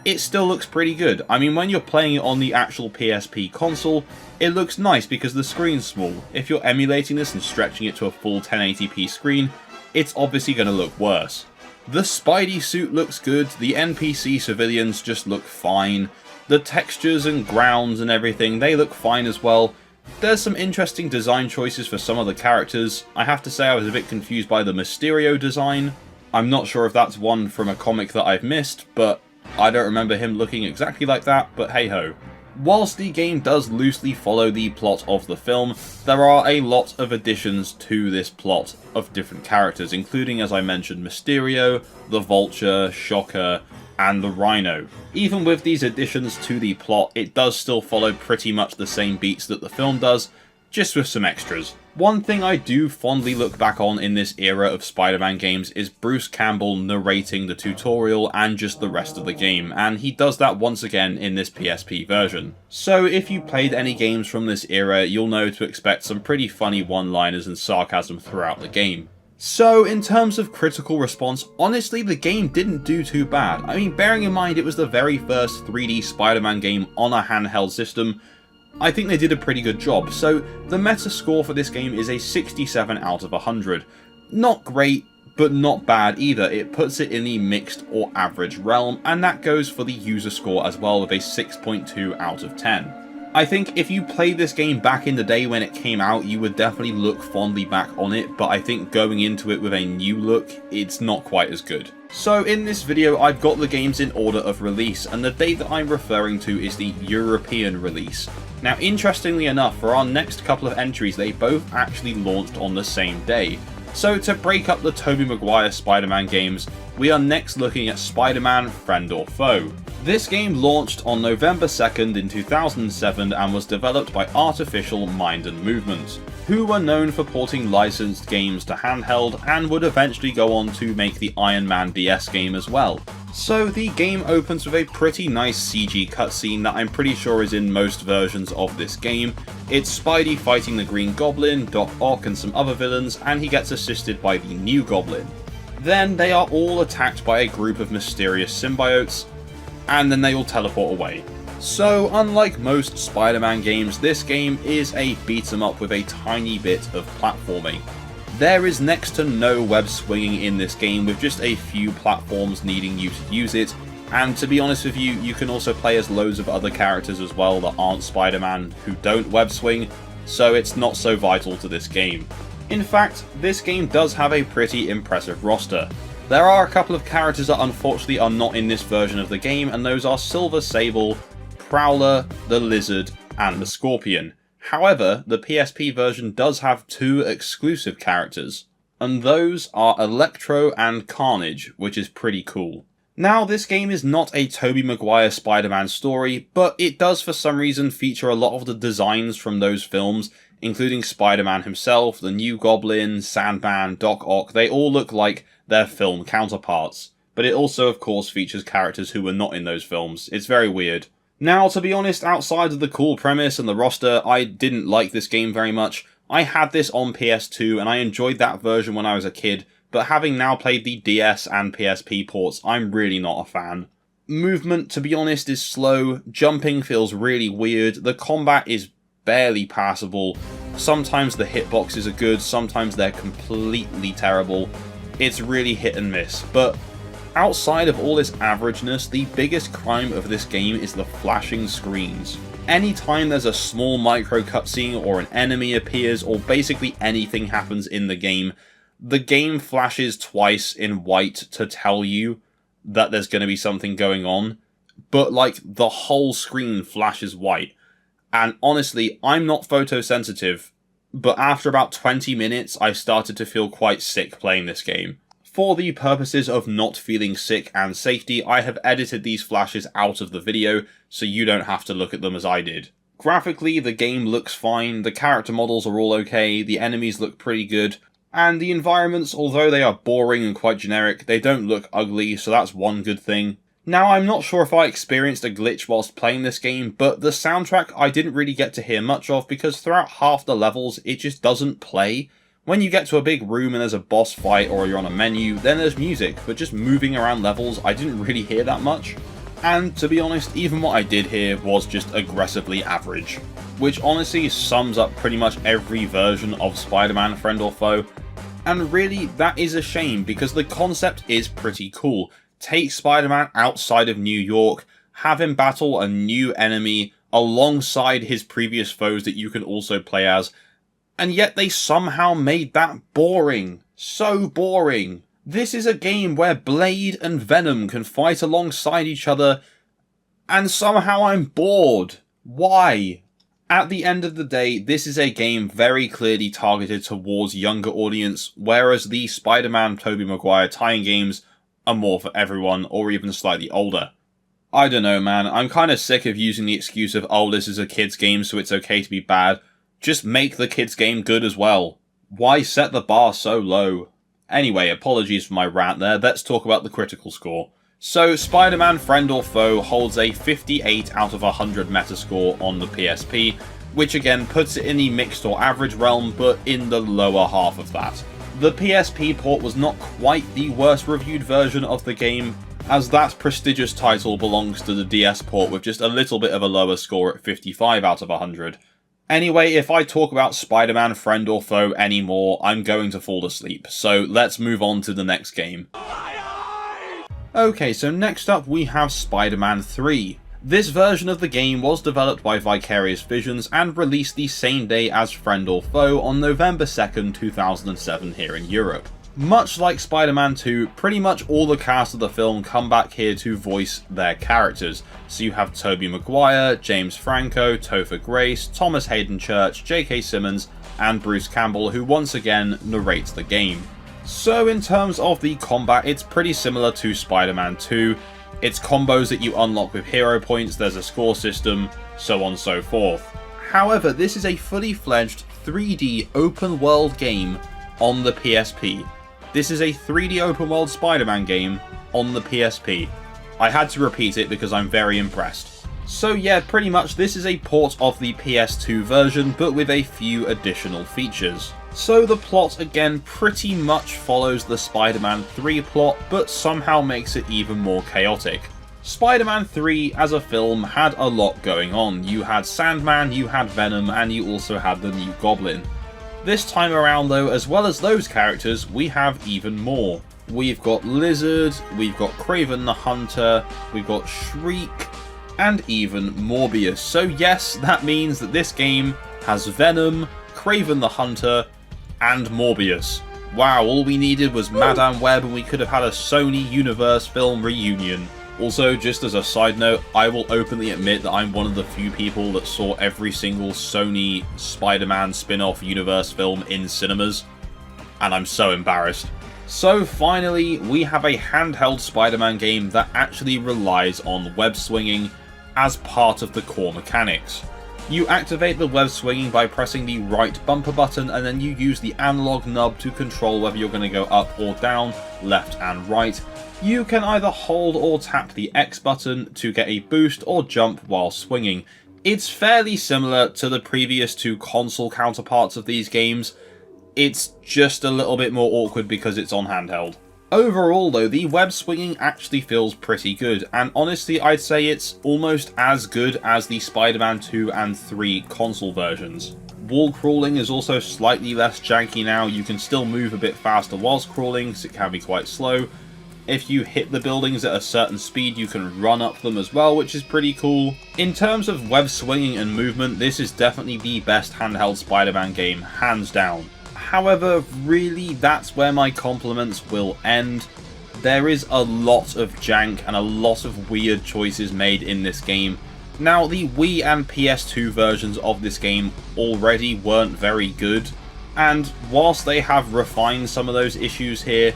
it still looks pretty good. I mean, when you're playing it on the actual PSP console, it looks nice because the screen's small. If you're emulating this and stretching it to a full 1080p screen, it's obviously going to look worse. The Spidey suit looks good, the NPC civilians just look fine, the textures and grounds and everything, they look fine as well. There's some interesting design choices for some of the characters. I have to say I was a bit confused by the Mysterio design. I'm not sure if that's one from a comic that I've missed, but I don't remember him looking exactly like that, but hey ho. Whilst the game does loosely follow the plot of the film, there are a lot of additions to this plot of different characters, including, as I mentioned, Mysterio, the Vulture, Shocker, and the Rhino. Even with these additions to the plot, it does still follow pretty much the same beats that the film does, just with some extras. One thing I do fondly look back on in this era of Spider-Man games is Bruce Campbell narrating the tutorial and just the rest of the game, and he does that once again in this PSP version. So if you played any games from this era, you'll know to expect some pretty funny one-liners and sarcasm throughout the game. So, in terms of critical response, honestly the game didn't do too bad. I mean, bearing in mind it was the very first 3D Spider-Man game on a handheld system, I think they did a pretty good job. So, the meta score for this game is a 67 out of 100. Not great, but not bad either. It puts it in the mixed or average realm, and that goes for the user score as well with a 6.2 out of 10. I think if you played this game back in the day when it came out, you would definitely look fondly back on it, but I think going into it with a new look, it's not quite as good. So in this video, I've got the games in order of release, and the date that I'm referring to is the European release. Now, interestingly enough, for our next couple of entries, they both actually launched on the same day. So to break up the Tobey Maguire Spider-Man games, we are next looking at Spider-Man Friend or Foe. This game launched on November 2nd in 2007 and was developed by Artificial Mind and Movement, who were known for porting licensed games to handheld and would eventually go on to make the Iron Man DS game as well. So the game opens with a pretty nice CG cutscene that I'm pretty sure is in most versions of this game. It's Spidey fighting the Green Goblin, Doc Ock and some other villains, and he gets assisted by the New Goblin. Then they are all attacked by a group of mysterious symbiotes, and then they all teleport away. So, unlike most Spider-Man games, this game is a beat-em-up with a tiny bit of platforming. There is next to no web swinging in this game, with just a few platforms needing you to use it, and to be honest with you, you can also play as loads of other characters as well that aren't Spider-Man who don't web swing, so it's not so vital to this game. In fact, this game does have a pretty impressive roster. There are a couple of characters that unfortunately are not in this version of the game, and those are Silver Sable, Prowler, the Lizard, and the Scorpion. However, the PSP version does have 2 exclusive characters, and those are Electro and Carnage, which is pretty cool. Now, this game is not a Tobey Maguire Spider-Man story, but it does for some reason feature a lot of the designs from those films, including Spider-Man himself, the New Goblin, Sandman, Doc Ock. They all look like their film counterparts. But it also, of course, features characters who were not in those films. It's very weird. Now, to be honest, outside of the cool premise and the roster, I didn't like this game very much. I had this on PS2 and I enjoyed that version when I was a kid, but having now played the DS and PSP ports, I'm really not a fan. Movement, to be honest, is slow, jumping feels really weird, the combat is barely passable, sometimes the hitboxes are good, sometimes they're completely terrible. It's really hit and miss, but outside of all this averageness, the biggest crime of this game is the flashing screens. Anytime there's a small micro cutscene or an enemy appears or basically anything happens in the game flashes twice in white to tell you that there's going to be something going on, but like the whole screen flashes white. And honestly, I'm not photosensitive, but after about 20 minutes I started to feel quite sick playing this game. For the purposes of not feeling sick and safety, I have edited these flashes out of the video so you don't have to look at them as I did. Graphically, the game looks fine, the character models are all okay, the enemies look pretty good, and the environments, although they are boring and quite generic, they don't look ugly, so that's one good thing. Now, I'm not sure if I experienced a glitch whilst playing this game, but the soundtrack I didn't really get to hear much of because throughout half the levels it just doesn't play. When you get to a big room and there's a boss fight or you're on a menu, then there's music, but just moving around levels I didn't really hear that much. And to be honest, even what I did hear was just aggressively average. Which honestly sums up pretty much every version of Spider-Man Friend or Foe. And really, that is a shame because the concept is pretty cool. Take Spider-Man outside of New York, have him battle a new enemy alongside his previous foes that you can also play as, and yet they somehow made that boring. So boring. This is a game where Blade and Venom can fight alongside each other, and somehow I'm bored. Why? At the end of the day, this is a game very clearly targeted towards younger audience, whereas the Spider-Man Tobey Maguire tie-in games are more for everyone, or even slightly older. I don't know, man. I'm kind of sick of using the excuse of, oh, this is a kid's game, so it's okay to be bad. Just make the kid's game good as well. Why set the bar so low? Anyway, apologies for my rant there, let's talk about the critical score. So, Spider-Man Friend or Foe holds a 58 out of 100 Metascore on the PSP, which again puts it in the mixed or average realm, but in the lower half of that. The PSP port was not quite the worst reviewed version of the game, as that prestigious title belongs to the DS port with just a little bit of a lower score at 55 out of 100. Anyway, if I talk about Spider-Man Friend or Foe anymore, I'm going to fall asleep, so let's move on to the next game. Okay, so next up we have Spider-Man 3. This version of the game was developed by Vicarious Visions and released the same day as Friend or Foe on November 2nd, 2007 here in Europe. Much like Spider-Man 2, pretty much all the cast of the film come back here to voice their characters. So you have Tobey Maguire, James Franco, Topher Grace, Thomas Hayden Church, J.K. Simmons, and Bruce Campbell, who once again narrates the game. So in terms of the combat, it's pretty similar to Spider-Man 2. It's combos that you unlock with hero points, there's a score system, so on and so forth. However, this is a fully fledged 3D open world game on the PSP. This is a 3D open world Spider-Man game on the PSP. I had to repeat it because I'm very impressed. So yeah, pretty much this is a port of the PS2 version, but with a few additional features. So the plot again pretty much follows the Spider-Man 3 plot, but somehow makes it even more chaotic. Spider-Man 3 as a film had a lot going on. You had Sandman, you had Venom, and you also had the New Goblin. This time around though, as well as those characters, we have even more. We've got Lizard, we've got Kraven the Hunter, we've got Shriek, and even Morbius. So yes, that means that this game has Venom, Kraven the Hunter, and Morbius. Wow, all we needed was Madame Web and we could have had a Sony Universe film reunion. Also, just as a side note, I will openly admit that I'm one of the few people that saw every single Sony Spider-Man spin-off universe film in cinemas, and I'm so embarrassed. So finally, we have a handheld Spider-Man game that actually relies on web swinging as part of the core mechanics. You activate the web swinging by pressing the right bumper button, and then you use the analog nub to control whether you're going to go up or down, left and right. You can either hold or tap the X button to get a boost or jump while swinging. It's fairly similar to the previous two console counterparts of these games. It's just a little bit more awkward because it's on handheld. Overall though, the web swinging actually feels pretty good, and honestly I'd say it's almost as good as the Spider-Man 2 and 3 console versions. Wall crawling is also slightly less janky now. You can still move a bit faster whilst crawling, so it can be quite slow. If you hit the buildings at a certain speed, you can run up them as well, which is pretty cool. In terms of web swinging and movement, this is definitely the best handheld Spider-Man game, hands down. However, really, that's where my compliments will end. There is a lot of jank and a lot of weird choices made in this game. Now, the Wii and PS2 versions of this game already weren't very good, and whilst they have refined some of those issues here,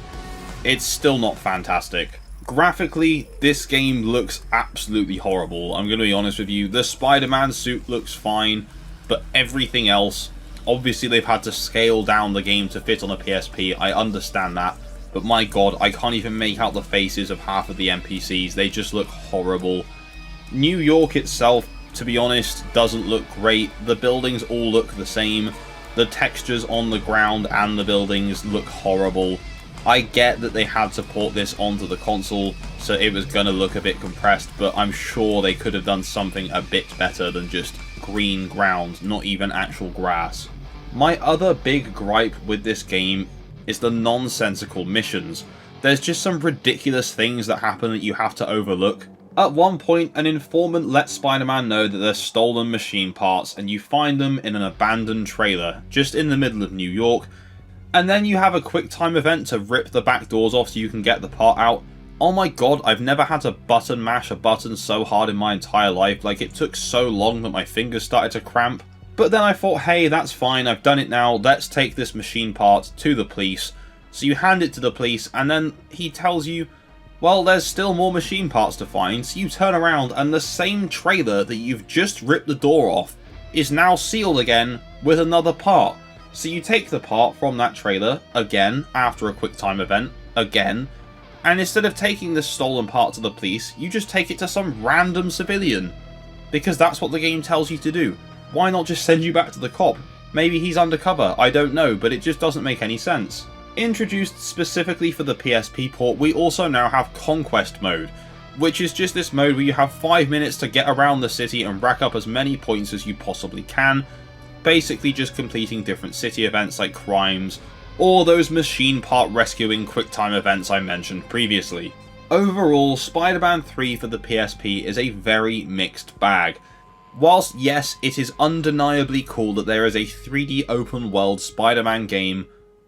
it's still not fantastic. Graphically, this game looks absolutely horrible, I'm going to be honest with you. The Spider-Man suit looks fine, but everything else, obviously they've had to scale down the game to fit on a PSP, I understand that, but my god, I can't even make out the faces of half of the NPCs, they just look horrible. New York itself, to be honest, doesn't look great. The buildings all look the same. The textures on the ground and the buildings look horrible. I get that they had to port this onto the console, so it was going to look a bit compressed, but I'm sure they could have done something a bit better than just green ground, not even actual grass. My other big gripe with this game is the nonsensical missions. There's just some ridiculous things that happen that you have to overlook. At one point, an informant lets Spider-Man know that there's stolen machine parts, and you find them in an abandoned trailer, just in the middle of New York, and then you have a quick time event to rip the back doors off so you can get the part out. Oh my god, I've never had to button mash a button so hard in my entire life, like it took so long that my fingers started to cramp. But then I thought, hey, that's fine, I've done it now, let's take this machine part to the police. So you hand it to the police, and then he tells you, well, there's still more machine parts to find, so you turn around and the same trailer that you've just ripped the door off is now sealed again with another part. So you take the part from that trailer, again, after a quick time event, again, and instead of taking this stolen part to the police, you just take it to some random civilian. Because that's what the game tells you to do. Why not just send you back to the cop? Maybe he's undercover, I don't know, but it just doesn't make any sense. Introduced specifically for the PSP port, we also now have Conquest mode, which is just this mode where you have 5 minutes to get around the city and rack up as many points as you possibly can, basically just completing different city events like crimes, or those machine part rescuing quick time events I mentioned previously. Overall, Spider-Man 3 for the PSP is a very mixed bag. Whilst yes, it is undeniably cool that there is a 3D open world Spider-Man game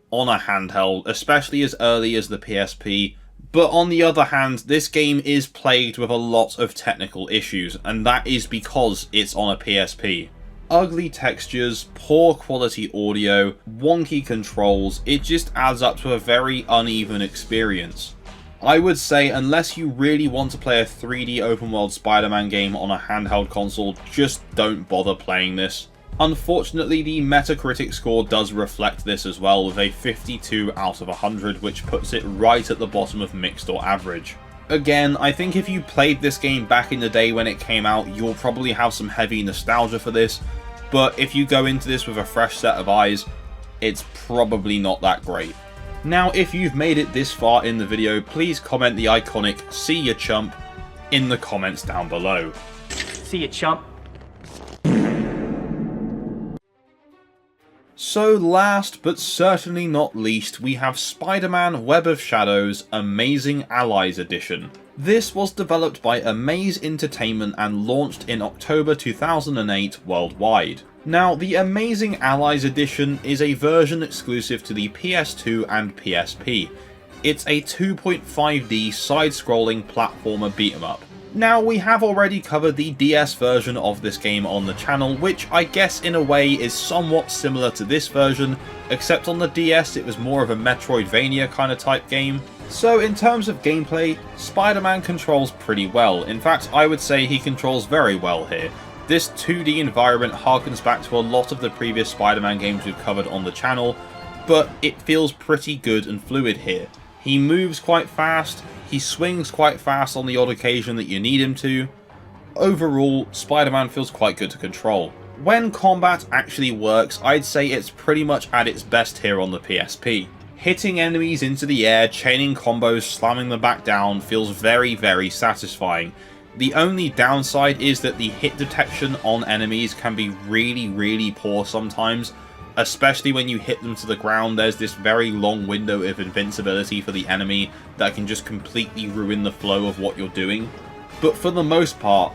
on a handheld, especially as early as the PSP, but on the other hand, this game is plagued with a lot of technical issues, and that is because it's on a PSP. Ugly textures, poor quality audio, wonky controls, it just adds up to a very uneven experience. I would say unless you really want to play a 3D open world Spider-Man game on a handheld console, just don't bother playing this. Unfortunately, the Metacritic score does reflect this as well, with a 52 out of 100, which puts it right at the bottom of mixed or average. Again, I think if you played this game back in the day when it came out, you'll probably have some heavy nostalgia for this, but if you go into this with a fresh set of eyes, it's probably not that great. Now, if you've made it this far in the video, please comment the iconic "See ya chump" in the comments down below. See ya chump. So last but certainly not least, we have Spider-Man Web of Shadows Amazing Allies Edition. This was developed by Amaze Entertainment and launched in October 2008 worldwide. Now, the Amazing Allies Edition is a version exclusive to the PS2 and PSP. It's a 2.5D side-scrolling platformer beat-em-up. Now, we have already covered the DS version of this game on the channel, which I guess in a way is somewhat similar to this version, except on the DS it was more of a Metroidvania kind of type game. So in terms of gameplay, Spider-Man controls pretty well. In fact, I would say he controls very well here. This 2D environment harkens back to a lot of the previous Spider-Man games we've covered on the channel, but it feels pretty good and fluid here. He moves quite fast, he swings quite fast on the odd occasion that you need him to. Overall, Spider-Man feels quite good to control. When combat actually works, I'd say it's pretty much at its best here on the PSP. Hitting enemies into the air, chaining combos, slamming them back down feels very, very satisfying. The only downside is that the hit detection on enemies can be really, really poor sometimes, especially when you hit them to the ground. There's this very long window of invincibility for the enemy that can just completely ruin the flow of what you're doing. But for the most part,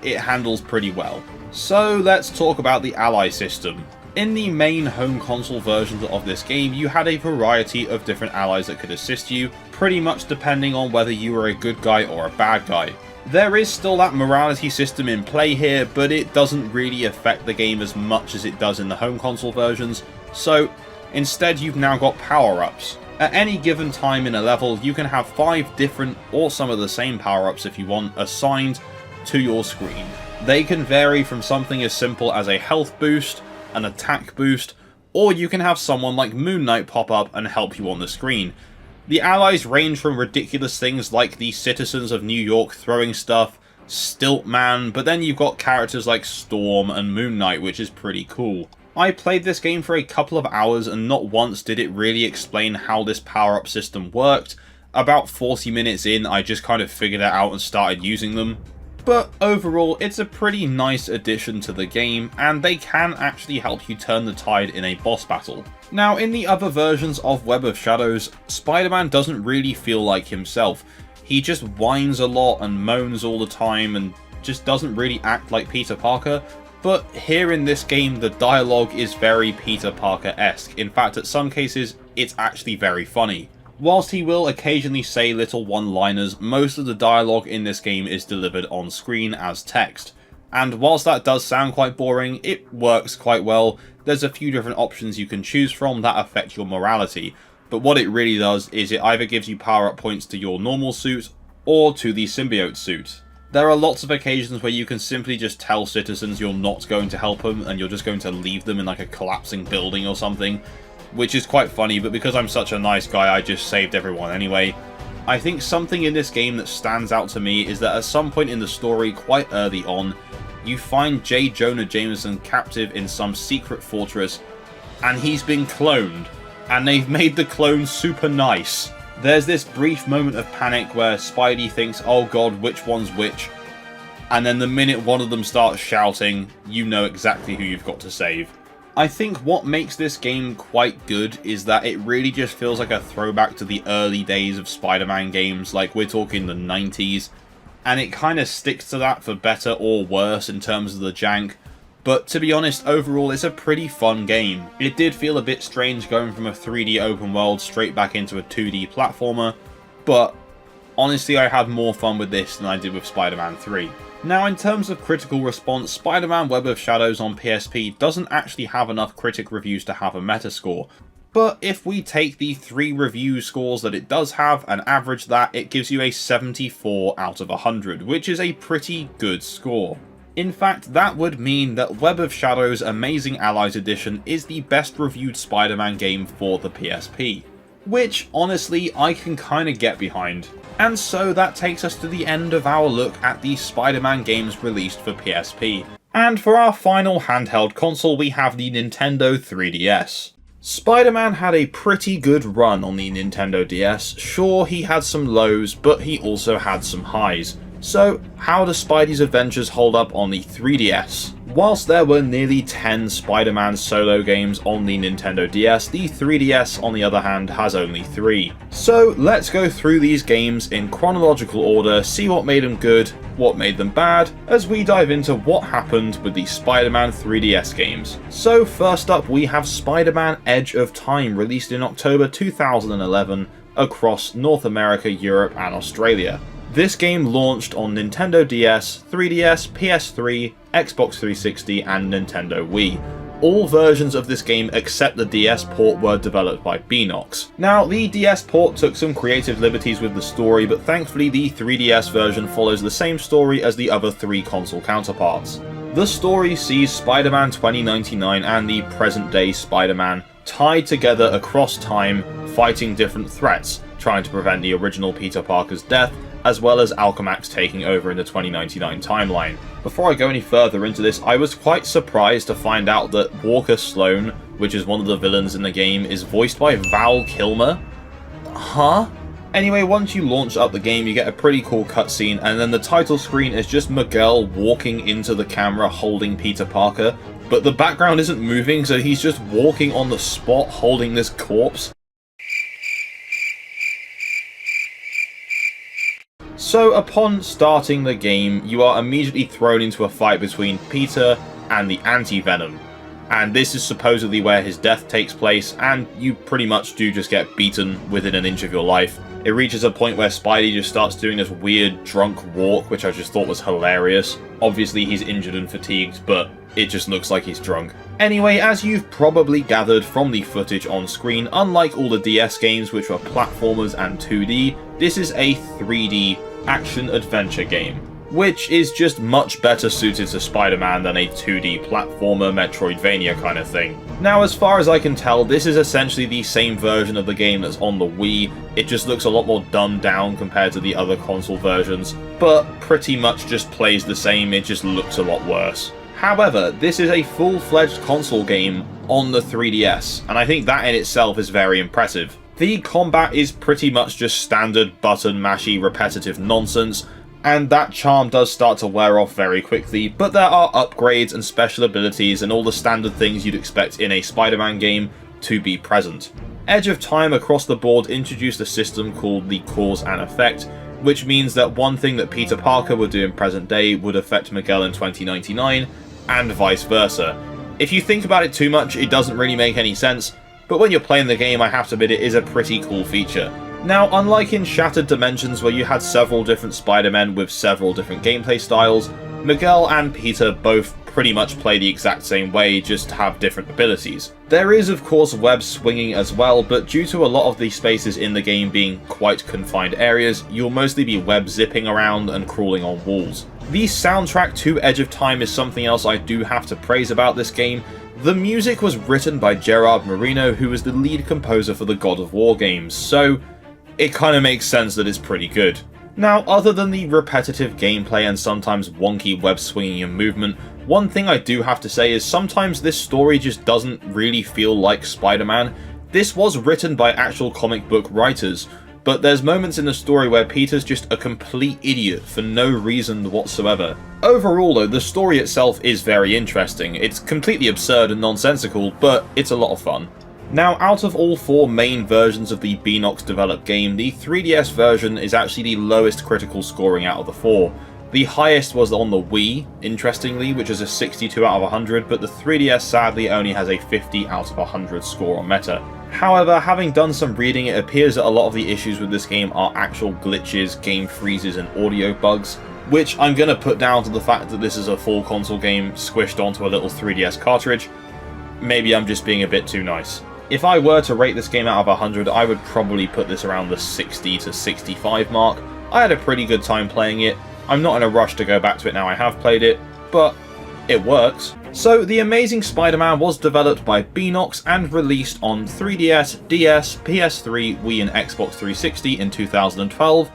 it handles pretty well. So let's talk about the ally system. In the main home console versions of this game, you had a variety of different allies that could assist you, pretty much depending on whether you were a good guy or a bad guy. There is still that morality system in play here, but it doesn't really affect the game as much as it does in the home console versions, so instead you've now got power-ups. At any given time in a level, you can have 5 different, or some of the same power-ups if you want, assigned to your screen. They can vary from something as simple as a health boost, an attack boost, or you can have someone like Moon Knight pop up and help you on the screen. The allies range from ridiculous things like the citizens of New York throwing stuff, Stiltman, but then you've got characters like Storm and Moon Knight, which is pretty cool. I played this game for a couple of hours and not once did it really explain how this power-up system worked. About 40 minutes in, I just kind of figured it out and started using them. But overall, it's a pretty nice addition to the game, and they can actually help you turn the tide in a boss battle. Now, in the other versions of Web of Shadows, Spider-Man doesn't really feel like himself. He just whines a lot and moans all the time and just doesn't really act like Peter Parker. But here in this game, the dialogue is very Peter Parker-esque. In fact, at some cases, it's actually very funny. Whilst he will occasionally say little one-liners, most of the dialogue in this game is delivered on screen as text. And whilst that does sound quite boring, it works quite well. There's a few different options you can choose from that affect your morality, but what it really does is it either gives you power-up points to your normal suit, or to the symbiote suit. There are lots of occasions where you can simply just tell citizens you're not going to help them, and you're just going to leave them in like a collapsing building or something, which is quite funny, but because I'm such a nice guy, I just saved everyone anyway. I think something in this game that stands out to me is that at some point in the story, quite early on, you find J. Jonah Jameson captive in some secret fortress, and he's been cloned, and they've made the clone super nice. There's this brief moment of panic where Spidey thinks, oh god, which one's which? And then the minute one of them starts shouting, you know exactly who you've got to save. I think what makes this game quite good is that it really just feels like a throwback to the early days of Spider-Man games, like we're talking the 90s, and it kind of sticks to that for better or worse in terms of the jank. But to be honest, overall it's a pretty fun game. It did feel a bit strange going from a 3D open world straight back into a 2D platformer, but honestly I had more fun with this than I did with Spider-Man 3. Now, in terms of critical response, Spider-Man Web of Shadows on PSP doesn't actually have enough critic reviews to have a metascore, but if we take the 3 review scores that it does have and average that, it gives you a 74 out of 100, which is a pretty good score. In fact, that would mean that Web of Shadows Amazing Allies Edition is the best reviewed Spider-Man game for the PSP, which, honestly, I can kinda get behind. And so that takes us to the end of our look at the Spider-Man games released for PSP. And for our final handheld console, we have the Nintendo 3DS. Spider-Man had a pretty good run on the Nintendo DS. Sure, he had some lows, but he also had some highs. So, how do Spidey's adventures hold up on the 3DS? Whilst there were nearly 10 Spider-Man solo games on the Nintendo DS, the 3DS on the other hand has only 3. So let's go through these games in chronological order, see what made them good, what made them bad, as we dive into what happened with the Spider-Man 3DS games. So first up we have Spider-Man Edge of Time, released in October 2011 across North America, Europe and Australia. This game launched on Nintendo DS, 3DS, PS3, Xbox 360 and Nintendo Wii. All versions of this game except the DS port were developed by Beenox. Now, the DS port took some creative liberties with the story, but thankfully the 3DS version follows the same story as the other 3 console counterparts. The story sees Spider-Man 2099 and the present-day Spider-Man tied together across time, fighting different threats, trying to prevent the original Peter Parker's death, as well as Alchemax taking over in the 2099 timeline. Before I go any further into this, I was quite surprised to find out that Walker Sloan, which is one of the villains in the game, is voiced by Val Kilmer. Huh? Anyway, once you launch up the game, you get a pretty cool cutscene, and then the title screen is just Miguel walking into the camera holding Peter Parker, but the background isn't moving, so he's just walking on the spot holding this corpse. So upon starting the game, you are immediately thrown into a fight between Peter and the Anti-Venom. And this is supposedly where his death takes place, and you pretty much do just get beaten within an inch of your life. It reaches a point where Spidey just starts doing this weird drunk walk, which I just thought was hilarious. Obviously he's injured and fatigued, but it just looks like he's drunk. Anyway, as you've probably gathered from the footage on screen, unlike all the DS games which were platformers and 2D, this is a 3D action-adventure game, which is just much better suited to Spider-Man than a 2D platformer Metroidvania kind of thing. Now, as far as I can tell, this is essentially the same version of the game that's on the Wii. It just looks a lot more dumbed down compared to the other console versions, but pretty much just plays the same, it just looks a lot worse. However, this is a full-fledged console game on the 3DS, and I think that in itself is very impressive. The combat is pretty much just standard button-mashy repetitive nonsense, and that charm does start to wear off very quickly, but there are upgrades and special abilities and all the standard things you'd expect in a Spider-Man game to be present. Edge of Time across the board introduced a system called the Cause and Effect, which means that one thing that Peter Parker would do in present day would affect Miguel in 2099, and vice versa. If you think about it too much, it doesn't really make any sense, but when you're playing the game, I have to admit it is a pretty cool feature. Now, unlike in Shattered Dimensions where you had several different Spider-Men with several different gameplay styles, Miguel and Peter both pretty much play the exact same way, just have different abilities. There is of course web swinging as well, but due to a lot of the spaces in the game being quite confined areas, you'll mostly be web zipping around and crawling on walls. The soundtrack to Edge of Time is something else I do have to praise about this game. The music was written by Gerard Marino, who was the lead composer for the God of War games, so it kind of makes sense that it's pretty good. Now, other than the repetitive gameplay and sometimes wonky web swinging and movement, one thing I do have to say is sometimes this story just doesn't really feel like Spider-Man. This was written by actual comic book writers, but there's moments in the story where Peter's just a complete idiot for no reason whatsoever. Overall though, the story itself is very interesting. It's completely absurd and nonsensical, but it's a lot of fun. Now, out of all 4 main versions of the Beenox developed game, the 3DS version is actually the lowest critical scoring out of the 4. The highest was on the Wii, interestingly, which is a 62 out of 100, but the 3DS sadly only has a 50 out of 100 score on Meta. However, having done some reading, it appears that a lot of the issues with this game are actual glitches, game freezes and audio bugs, which I'm going to put down to the fact that this is a full console game squished onto a little 3DS cartridge. Maybe I'm just being a bit too nice. If I were to rate this game out of 100, I would probably put this around the 60 to 65 mark. I had a pretty good time playing it. I'm not in a rush to go back to it now I have played it, but it works. So, The Amazing Spider-Man was developed by Beenox and released on 3DS, DS, PS3, Wii and Xbox 360 in 2012,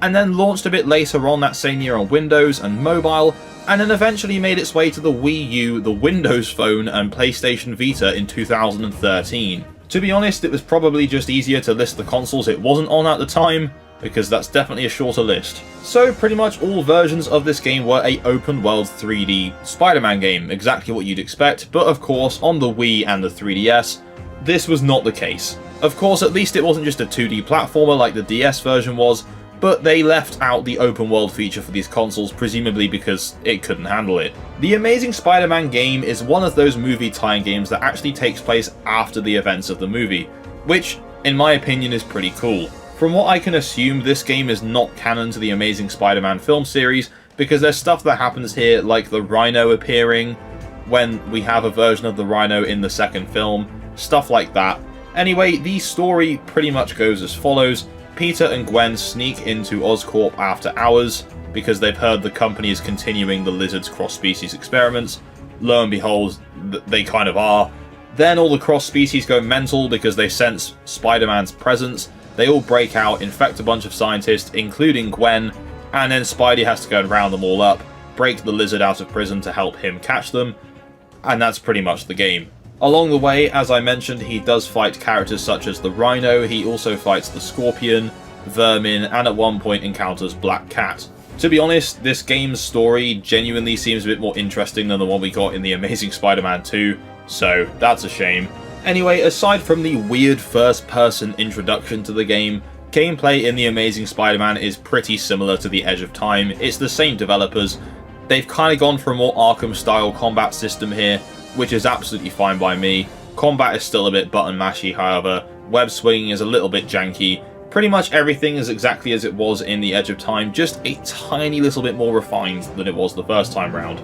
and then launched a bit later on that same year on Windows and mobile, and then eventually made its way to the Wii U, the Windows Phone and PlayStation Vita in 2013. To be honest, it was probably just easier to list the consoles it wasn't on at the time, because that's definitely a shorter list. So pretty much all versions of this game were a open world 3D Spider-Man game, exactly what you'd expect, but of course on the Wii and the 3DS, this was not the case. Of course, at least it wasn't just a 2D platformer like the DS version was, but they left out the open world feature for these consoles, presumably because it couldn't handle it. The Amazing Spider-Man game is one of those movie tie-in games that actually takes place after the events of the movie, which, in my opinion, is pretty cool. From what I can assume, this game is not canon to the Amazing Spider-Man film series, because there's stuff that happens here, like the Rhino appearing, when we have a version of the Rhino in the second film, stuff like that. Anyway, the story pretty much goes as follows. Peter and Gwen sneak into Oscorp after hours, because they've heard the company is continuing the lizard's cross-species experiments. Lo and behold, they kind of are. Then all the cross-species go mental because they sense Spider-Man's presence. They all break out, infect a bunch of scientists, including Gwen, and then Spidey has to go and round them all up, break the lizard out of prison to help him catch them, and that's pretty much the game. Along the way, as I mentioned, he does fight characters such as the Rhino, he also fights the Scorpion, Vermin, and at one point encounters Black Cat. To be honest, this game's story genuinely seems a bit more interesting than the one we got in The Amazing Spider-Man 2, so that's a shame. Anyway, aside from the weird first-person introduction to the game, gameplay in The Amazing Spider-Man is pretty similar to The Edge of Time. It's the same developers. They've kind of gone for a more Arkham-style combat system here, which is absolutely fine by me. Combat is still a bit button mashy, however. Web swinging is a little bit janky. Pretty much everything is exactly as it was in The Edge of Time, just a tiny little bit more refined than it was the first time round.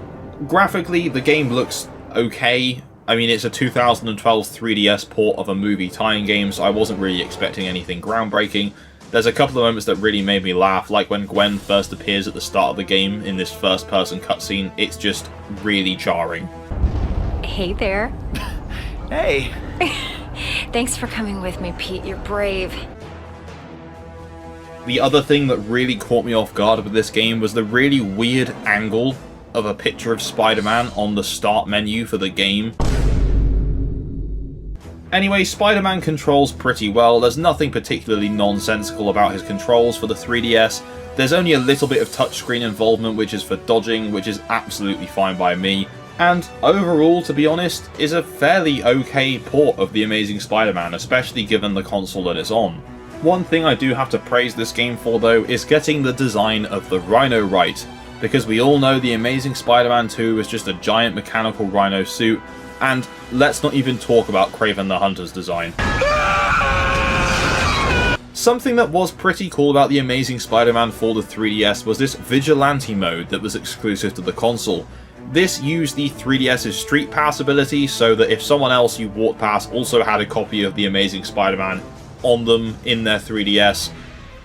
Graphically, the game looks okay. I mean, it's a 2012 3DS port of a movie tie-in game, so I wasn't really expecting anything groundbreaking. There's a couple of moments that really made me laugh, like when Gwen first appears at the start of the game in this first-person cutscene. It's just really jarring. Hey there. Hey. Thanks for coming with me, Pete. You're brave. The other thing that really caught me off guard with this game was the really weird angle of a picture of Spider-Man on the start menu for the game. Anyway, Spider-Man controls pretty well. There's nothing particularly nonsensical about his controls for the 3DS. There's only a little bit of touchscreen involvement, which is for dodging, which is absolutely fine by me. And overall, to be honest, is a fairly okay port of The Amazing Spider-Man, especially given the console that it's on. One thing I do have to praise this game for, though, is getting the design of the Rhino right, because we all know The Amazing Spider-Man 2 is just a giant mechanical Rhino suit, and let's not even talk about Kraven the Hunter's design. Something that was pretty cool about The Amazing Spider-Man for the 3DS was this Vigilante mode that was exclusive to the console. This used the 3DS's Street Pass ability, so that if someone else you walked past also had a copy of The Amazing Spider-Man on them in their 3DS,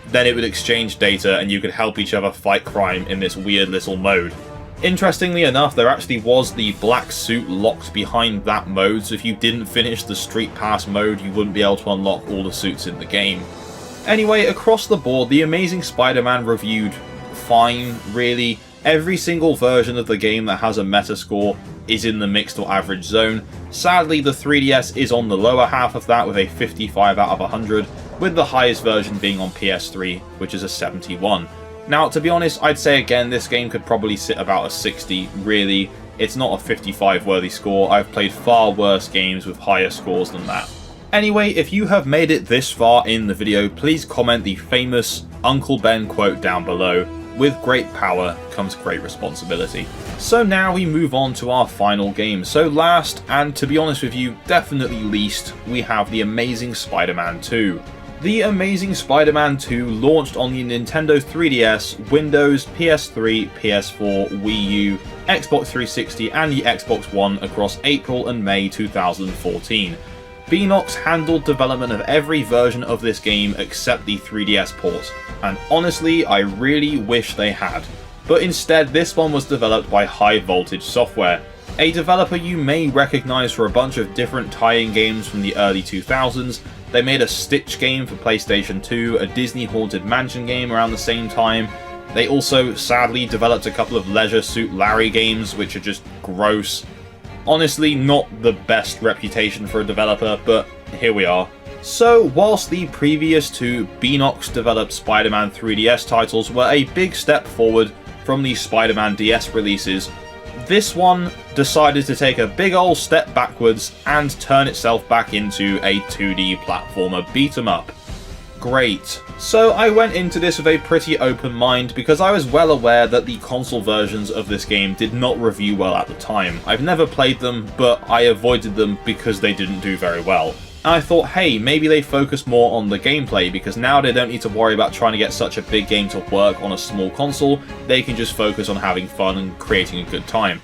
then it would exchange data and you could help each other fight crime in this weird little mode. Interestingly enough, there actually was the black suit locked behind that mode, so if you didn't finish the Street Pass mode, you wouldn't be able to unlock all the suits in the game. Anyway, across the board, The Amazing Spider-Man reviewed fine, really. Every single version of the game that has a Metascore is in the mixed or average zone. Sadly, the 3DS is on the lower half of that with a 55 out of 100, with the highest version being on PS3, which is a 71. Now, to be honest, I'd say again, this game could probably sit about a 60, really. It's not a 55 worthy score. I've played far worse games with higher scores than that. Anyway, if you have made it this far in the video, please comment the famous Uncle Ben quote down below. With great power comes great responsibility. So now we move on to our final game. So last, and to be honest with you, definitely least, we have The Amazing Spider-Man 2. The Amazing Spider-Man 2 launched on the Nintendo 3DS, Windows, PS3, PS4, Wii U, Xbox 360 and the Xbox One across April and May 2014. Beenox handled development of every version of this game except the 3DS port, and honestly I really wish they had. But instead this one was developed by High Voltage Software, a developer you may recognise for a bunch of different tie-in games from the early 2000s. They made a Stitch game for PlayStation 2, a Disney Haunted Mansion game around the same time. They also sadly developed a couple of Leisure Suit Larry games which are just gross. Honestly, not the best reputation for a developer, but here we are. So, whilst the previous two Beenox developed Spider-Man 3DS titles were a big step forward from the Spider-Man DS releases, this one decided to take a big ol' step backwards and turn itself back into a 2D platformer beat-em-up. Great. So I went into this with a pretty open mind because I was well aware that the console versions of this game did not review well at the time. I've never played them, but I avoided them because they didn't do very well. And I thought, hey, maybe they focus more on the gameplay, because now they don't need to worry about trying to get such a big game to work on a small console. They can just focus on having fun and creating a good time.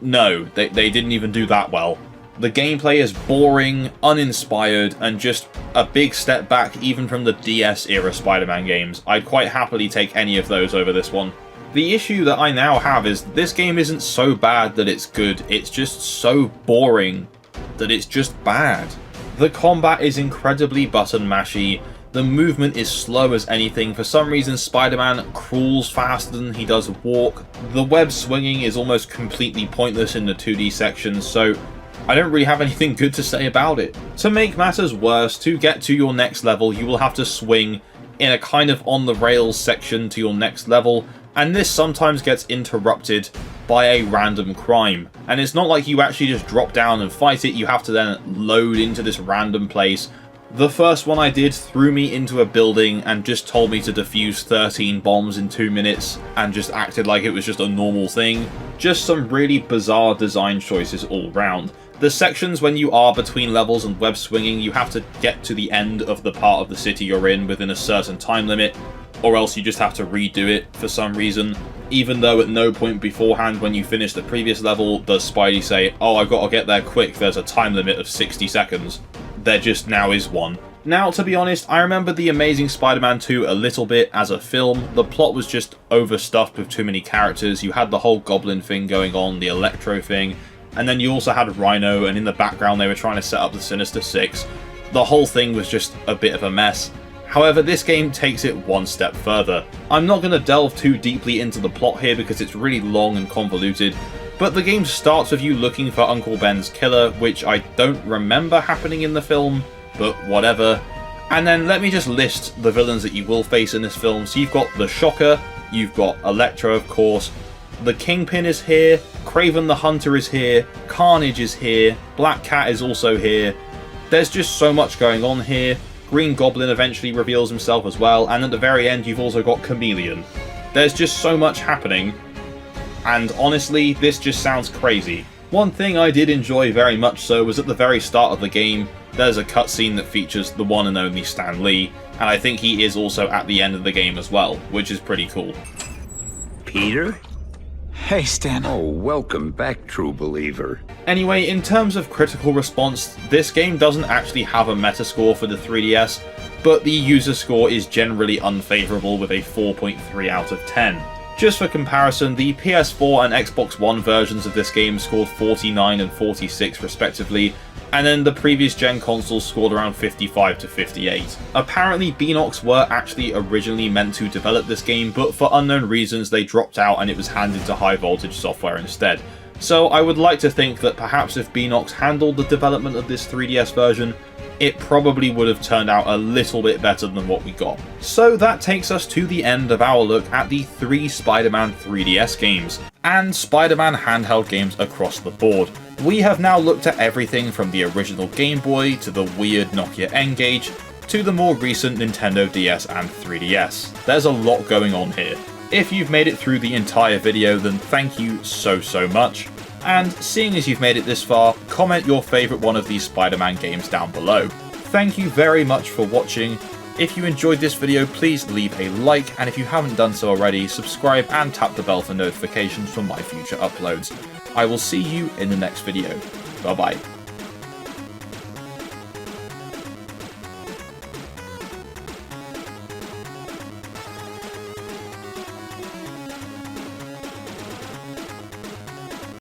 No, they didn't even do that well. The gameplay is boring, uninspired, and just a big step back even from the DS-era Spider-Man games. I'd quite happily take any of those over this one. The issue that I now have is this game isn't so bad that it's good, it's just so boring that it's just bad. The combat is incredibly button mashy, the movement is slow as anything. For some reason Spider-Man crawls faster than he does walk. The web swinging is almost completely pointless in the 2D sections, so I don't really have anything good to say about it. To make matters worse, to get to your next level you will have to swing in a kind of on the rails section to your next level, and this sometimes gets interrupted by a random crime. And it's not like you actually just drop down and fight it, you have to then load into this random place. The first one I did threw me into a building and just told me to defuse 13 bombs in 2 minutes and just acted like it was just a normal thing. Just some really bizarre design choices all round. The sections when you are between levels and web swinging, you have to get to the end of the part of the city you're in within a certain time limit, or else you just have to redo it for some reason. Even though at no point beforehand when you finish the previous level does Spidey say, oh, I've got to get there quick, there's a time limit of 60 seconds. There just now is one. Now, to be honest, I remember The Amazing Spider-Man 2 a little bit as a film. The plot was just overstuffed with too many characters. You had the whole Goblin thing going on, the Electro thing, and then you also had Rhino, and in the background they were trying to set up the Sinister Six. The whole thing was just a bit of a mess. However, this game takes it one step further. I'm not going to delve too deeply into the plot here because it's really long and convoluted, but the game starts with you looking for Uncle Ben's killer, which I don't remember happening in the film, but whatever. And then let me just list the villains that you will face in this film. So you've got the Shocker, you've got Electro of course, the Kingpin is here, Kraven the Hunter is here, Carnage is here, Black Cat is also here. There's just so much going on here. Green Goblin eventually reveals himself as well, and at the very end you've also got Chameleon. There's just so much happening, and honestly, this just sounds crazy. One thing I did enjoy very much so was at the very start of the game, there's a cutscene that features the one and only Stan Lee, and I think he is also at the end of the game as well, which is pretty cool. Peter? Hey, Stan. Oh, welcome back, true believer. Anyway, in terms of critical response, this game doesn't actually have a Metascore for the 3DS, but the user score is generally unfavourable with a 4.3 out of 10. Just for comparison, the PS4 and Xbox One versions of this game scored 49 and 46 respectively, and then the previous gen consoles scored around 55 to 58. Apparently Beenox were actually originally meant to develop this game, but for unknown reasons they dropped out and it was handed to High Voltage Software instead. So I would like to think that perhaps if Beenox handled the development of this 3DS version, it probably would have turned out a little bit better than what we got. So that takes us to the end of our look at the 3 Spider-Man 3DS games, and Spider-Man handheld games across the board. We have now looked at everything from the original Game Boy to the weird Nokia N-Gage to the more recent Nintendo DS and 3DS. There's a lot going on here. If you've made it through the entire video, then thank you so much. And seeing as you've made it this far, comment your favourite one of these Spider-Man games down below. Thank you very much for watching. If you enjoyed this video, please leave a like, and if you haven't done so already, subscribe and tap the bell for notifications for my future uploads. I will see you in the next video. Bye bye.